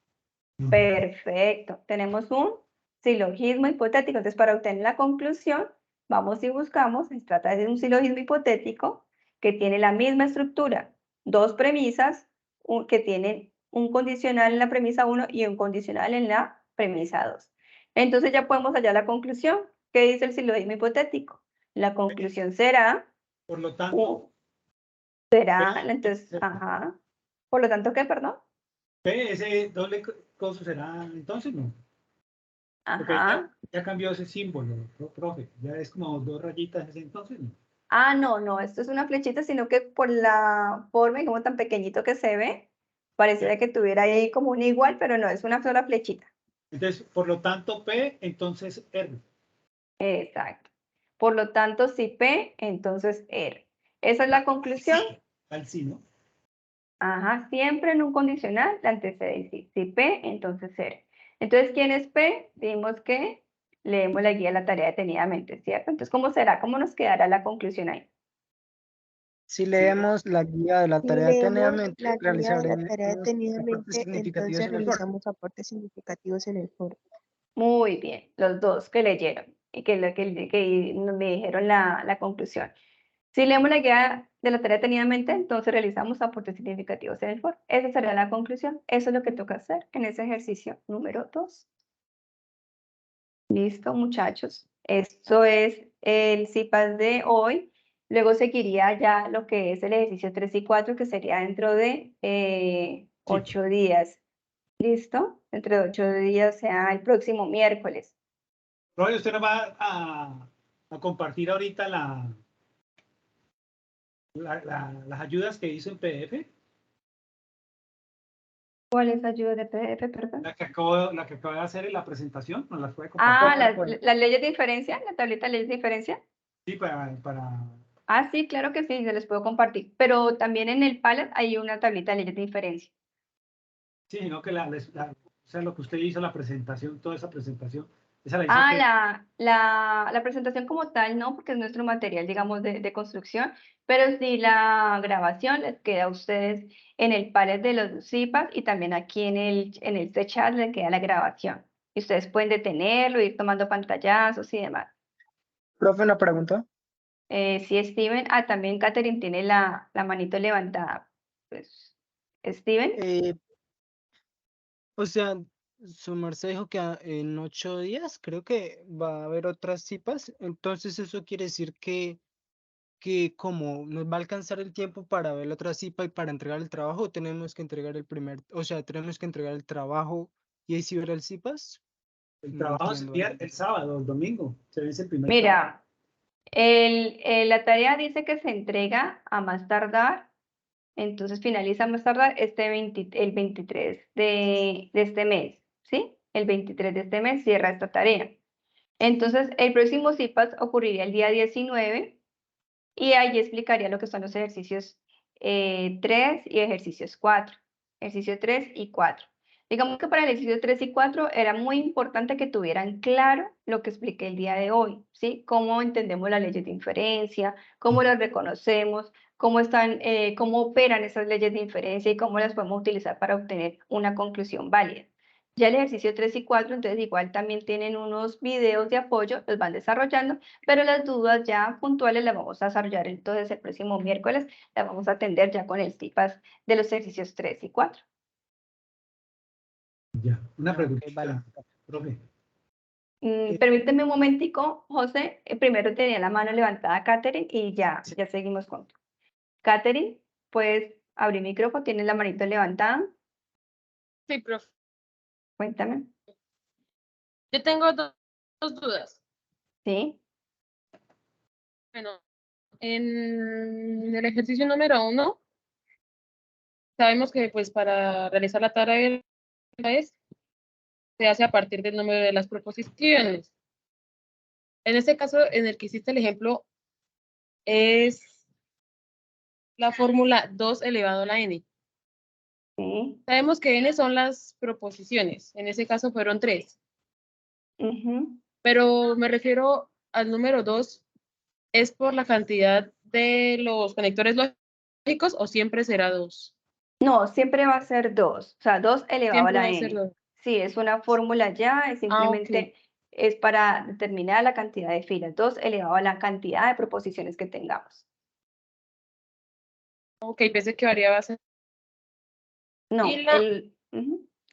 Perfecto. Tenemos un silogismo hipotético. Entonces, para obtener la conclusión, vamos y buscamos, se trata de un silogismo hipotético que tiene la misma estructura, dos premisas que tienen un condicional en la premisa 1 y un condicional en la premisa 2. Entonces ya podemos hallar la conclusión. ¿Qué dice el silogismo hipotético? La conclusión será, Por lo tanto, entonces, ajá. Por lo tanto, ¿qué, perdón? P, ese doble coso será entonces no. Porque Ajá. ya cambió ese símbolo, profe. Ya es como dos rayitas ese entonces no. Ah, no, esto es una flechita, sino que por la forma y como tan pequeñito que se ve, pareciera que tuviera ahí como un igual, pero no, es una sola flechita. Entonces, por lo tanto, P, entonces R. Exacto. Por lo tanto, si P, entonces R. Esa es la conclusión. Al sí, ¿no? Ajá, siempre en un condicional la antecede el sí. Si P, entonces R. Entonces, ¿quién es P? Vimos que leemos la guía de la tarea detenidamente, ¿cierto? Entonces, ¿cómo será? ¿Cómo nos quedará la conclusión ahí? Si leemos la guía de la Si tarea leemos detenidamente, la guía de la tarea realizaremos aportes detenidamente, significativos entonces en el foro. realizamos aportes significativos en el foro. Muy bien, los dos que leyeron y que me dijeron la conclusión. Si leemos la guía de la tarea detenidamente, entonces realizamos aportes significativos en el foro. Esa será la conclusión. Eso es lo que toca hacer en ese ejercicio número 2. Listo, muchachos. Esto es el CIPAS de hoy. Luego seguiría ya lo que es el ejercicio 3 y 4, que sería dentro de 8 días. ¿Listo? Dentro de 8 días, sea el próximo miércoles. Roy, usted nos va a compartir ahorita las ayudas que hizo en PDF. ¿Cuál es la ayuda de PDF, perdón? La que acabo de hacer en la presentación, nos las puede compartir. Ah, las leyes de diferencia, la tablita de leyes de diferencia. Sí, para. Ah, sí, claro que sí, se les puedo compartir. Pero también en el Padlet hay una tablita de leyes de diferencia. Sí, sino que o sea, lo que usted hizo, la presentación, toda esa presentación, esa la hizo Ah, la presentación como tal, no, porque es nuestro material, digamos, de construcción, pero sí la grabación les queda a ustedes en el Padlet de los CIPAS y también aquí en el chat les queda la grabación. Y ustedes pueden detenerlo, ir tomando pantallazos y demás. Profe, una pregunta. Sí, Steven. Ah, también Catherine tiene la manito levantada. Pues, Steven. O sea, su merced dijo que en 8 días creo que va a haber otras cipas. Entonces eso quiere decir que que como nos va a alcanzar el tiempo para ver la otra CIPA y para entregar el trabajo, o tenemos que entregar el primer, o sea, tenemos que entregar el trabajo y ahí sí ver el CIPAS. El No trabajo se entiendo envía ahí. el sábado, el domingo. Se vence el primer trabajo. Mira, la tarea dice que se entrega a más tardar, entonces finaliza a más tardar el 23 de este mes, ¿sí? El 23 de este mes cierra esta tarea. Entonces, el próximo CIPAS ocurriría el día 19 y allí explicaría lo que son los ejercicios 3 y ejercicios 4. Ejercicio 3 y 4. Digamos que para el ejercicio 3 y 4 era muy importante que tuvieran claro lo que expliqué el día de hoy, ¿sí? Cómo entendemos las leyes de inferencia, cómo las reconocemos, cómo operan esas leyes de inferencia y cómo las podemos utilizar para obtener una conclusión válida. Ya el ejercicio 3 y 4, entonces igual también tienen unos videos de apoyo, los van desarrollando, pero las dudas ya puntuales las vamos a desarrollar entonces el próximo miércoles, las vamos a atender ya con el CIPAS de los ejercicios 3 y 4. Ya, una Ah, ok, preguntita, vale. profe. Permíteme un momentico, José. Primero tenía la mano levantada Katherine y ya Sí. seguimos con. Katherine, puedes abrir micrófono, tienes la manito levantada. Sí, profe. Cuéntame. Yo tengo dos dudas. Sí. Bueno, en el ejercicio número 1, sabemos que pues para realizar la tarea se hace a partir del número de las proposiciones. En este caso, en el que hiciste el ejemplo, es la fórmula 2 elevado a la n. Sí. Sabemos que n son las proposiciones, en ese caso fueron 3, Ujú. pero me refiero al número 2, ¿es por la cantidad de los conectores lógicos o siempre será 2? No, siempre va a ser 2, o sea, 2 elevado a Siempre va la a ser n. 2. Sí, es una fórmula ya, es Ok. simplemente es para determinar la cantidad de filas, 2 elevado a la cantidad de proposiciones que tengamos. Ok, pensé que variaba a ser. No, Y la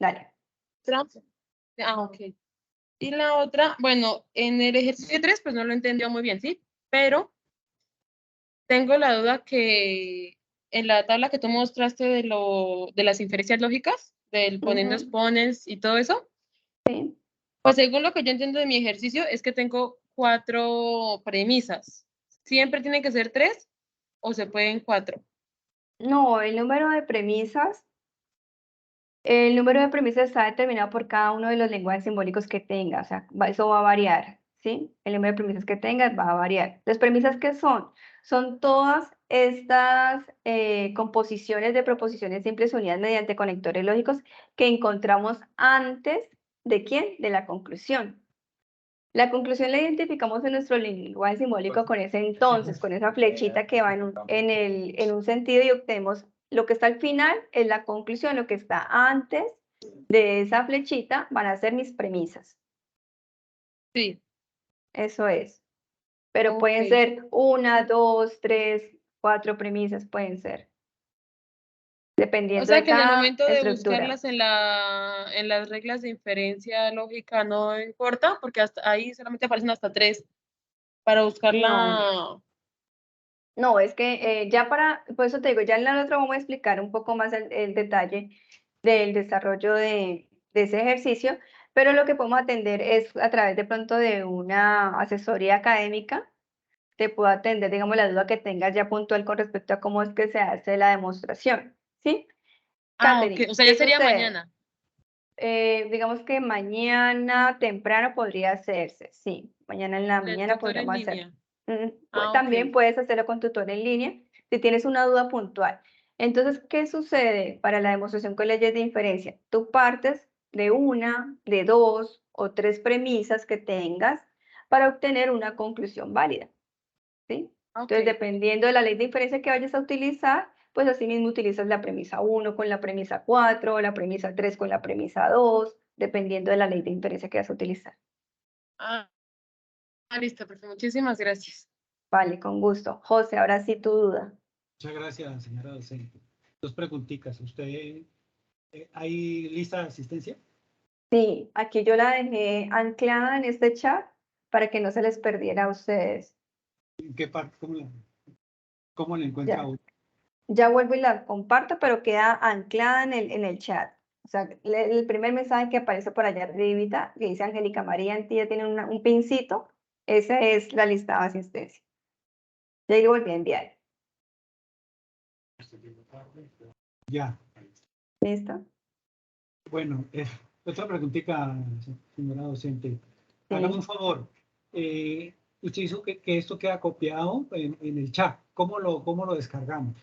dale. otra, ok. Y la otra, bueno, en el ejercicio 3, pues no lo entendió muy bien, ¿sí? Pero tengo la duda que en la tabla que tú mostraste de las inferencias lógicas, del poniendo Ujú. exponents y todo eso, Sí. pues según lo que yo entiendo de mi ejercicio es que tengo 4 premisas. ¿Siempre tienen que ser 3 o se pueden 4? No, el número de premisas está determinado por cada uno de los lenguajes simbólicos que tenga, o sea, eso va a variar, ¿sí? El número de premisas que tengas va a variar. ¿Las premisas qué son? Son todas estas composiciones de proposiciones simples unidas mediante conectores lógicos que encontramos antes ¿de quién? De la conclusión. La conclusión la identificamos en nuestro lenguaje simbólico con ese entonces, con esa flechita que va en un sentido y obtenemos lo que está al final es la conclusión, lo que está antes de esa flechita van a ser mis premisas. Sí. Eso es. Pero pueden Ok. ser 1, 2, 3, 4 premisas, pueden ser. O Dependiendo sea de que en el cada momento de estructura. buscarlas en las reglas de inferencia lógica no importa, porque hasta ahí solamente aparecen hasta 3 para No. buscarla. No, es que por eso te digo, ya en la otra vamos a explicar un poco más el detalle del desarrollo de ese ejercicio, pero lo que podemos atender es a través de pronto de una asesoría académica, te puedo atender, digamos, la duda que tengas ya puntual con respecto a cómo es que se hace la demostración, ¿sí? Ok. Katherine, O sea, ya ¿qué sería sucede? mañana. Digamos que mañana temprano podría hacerse, sí, mañana en la En el mañana tutor en podríamos hacerlo. línea. Ok. También puedes hacerlo con tutor en línea si tienes una duda puntual. Entonces, ¿qué sucede para la demostración con leyes de inferencia? Tú partes de una, de dos o tres premisas que tengas para obtener una conclusión válida, ¿sí? Entonces, Ok. dependiendo de la ley de inferencia que vayas a utilizar, pues así mismo utilizas la premisa 1 con la premisa 4, la premisa 3 con la premisa 2, dependiendo de la ley de inferencia que vas a utilizar. Ah, listo, perfecto. Muchísimas gracias. Vale, con gusto. José, ahora sí tu duda. Muchas gracias, señora docente. Dos preguntitas. ¿Usted hay lista de asistencia? Sí, aquí yo la dejé anclada en este chat para que no se les perdiera a ustedes. ¿En qué parte? ¿Cómo la? ¿Cómo le encuentra Ya. uno? Ya vuelvo y la comparto, pero queda anclada en el chat. O sea, el primer mensaje que aparece por allá arribita, que dice Angélica María Antía, tiene un pincito, esa es la lista de asistencia. Ya ahí lo volví a enviar. Ya. ¿Listo? Bueno, otra preguntita, señora docente. Sí. Hágame un favor. Usted hizo que esto queda copiado en el chat. ¿Cómo lo descargamos?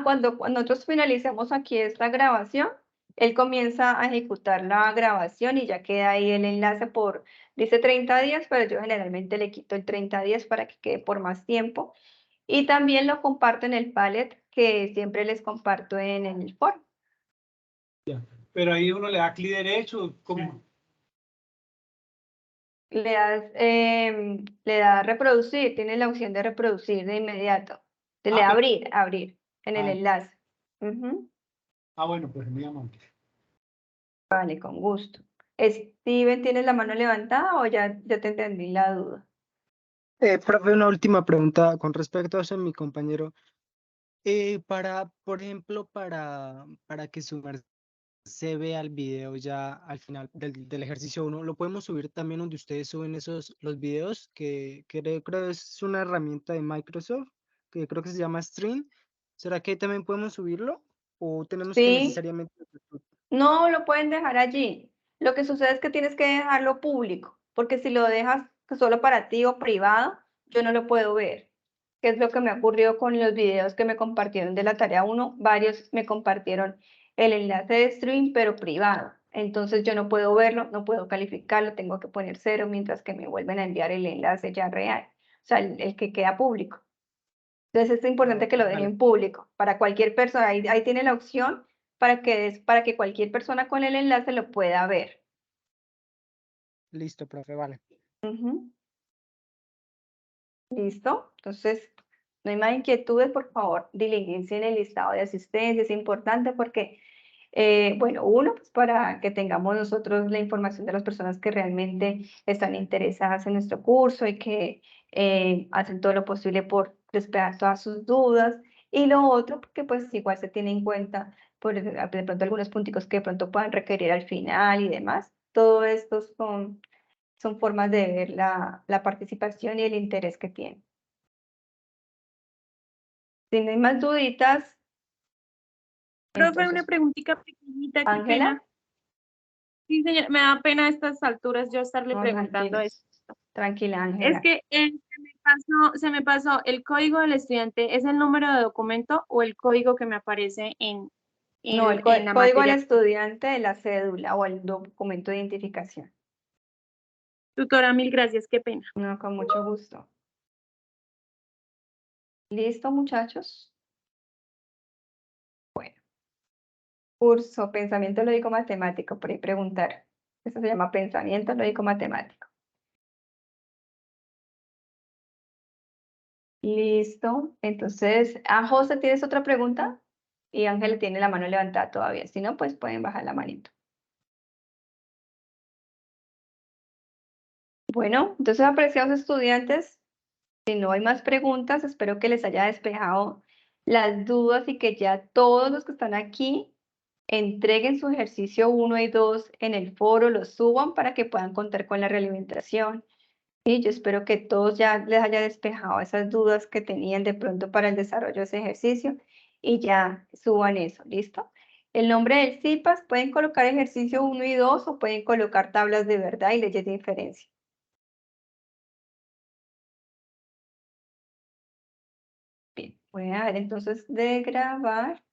Cuando nosotros finalicemos aquí esta grabación, él comienza a ejecutar la grabación y ya queda ahí el enlace dice 30 días, pero yo generalmente le quito el 30 días para que quede por más tiempo. Y también lo comparto en el Padlet, que siempre les comparto en el foro. Pero ahí uno le da clic derecho. ¿Cómo? Le da reproducir, tiene la opción de reproducir de inmediato. Le da abrir en el enlace. Ujú. Bueno, pues muy amable. Vale, con gusto. Steven, ¿tienes la mano levantada o ya te entendí la duda? Profe, una última pregunta con respecto a eso, mi compañero. Por ejemplo, para que su merced se vea el video ya al final del ejercicio 1, ¿lo podemos subir también donde ustedes suben los videos? Que creo es una herramienta de Microsoft, que creo que se llama Stream. ¿Será que ahí también podemos subirlo? ¿O tenemos que Sí, necesariamente... no lo pueden dejar allí. Lo que sucede es que tienes que dejarlo público, porque si lo dejas solo para ti o privado, yo no lo puedo ver. ¿Qué es lo que me ocurrió con los videos que me compartieron de la tarea 1? Varios me compartieron el enlace de stream, pero privado. Entonces yo no puedo verlo, no puedo calificarlo, tengo que poner 0 mientras que me vuelven a enviar el enlace ya real, o sea, el que queda público. Entonces es importante que lo Vale. dejen público para cualquier persona. Ahí tiene la opción para que cualquier persona con el enlace lo pueda ver. Listo, profe, vale. Ujú. ¿Listo? Entonces, no hay más inquietudes, por favor, diligencien el listado de asistencia. Es importante porque, bueno, uno, pues para que tengamos nosotros la información de las personas que realmente están interesadas en nuestro curso y que hacen todo lo posible por despejar todas sus dudas. Y lo otro, porque pues igual se tiene en cuenta de pronto algunos punticos que de pronto puedan requerir al final y demás. Todo esto son formas de ver la participación y el interés que tienen. Si no hay más duditas, Profe, una entonces, preguntita pequeñita, qué Ángela, pena. Sí, señor, me da pena a estas alturas yo estarle no, preguntando tranquila, esto. tranquila, Es Ángela. que se me pasó el código del estudiante, ¿es el número de documento o el código que me aparece No, el en la código al materia? estudiante de la cédula o el documento de identificación. Tutora, mil gracias, qué pena. No, con mucho gusto. ¿Listo, muchachos? Bueno, curso Pensamiento Lógico Matemático, por ahí preguntar. Eso se llama Pensamiento Lógico Matemático. Listo. Entonces, José, ¿tienes otra pregunta? Y Ángel tiene la mano levantada todavía. Si no, pues pueden bajar la manito. Bueno, entonces, apreciados estudiantes, si no hay más preguntas, espero que les haya despejado las dudas y que ya todos los que están aquí entreguen su ejercicio 1 y 2 en el foro, lo suban para que puedan contar con la realimentación. Y yo espero que todos ya les haya despejado esas dudas que tenían de pronto para el desarrollo de ese ejercicio y ya suban eso, ¿listo? El nombre del CIPAS, pueden colocar ejercicio 1 y 2 o pueden colocar tablas de verdad y leyes de inferencia. Bien, voy a ver entonces de grabar.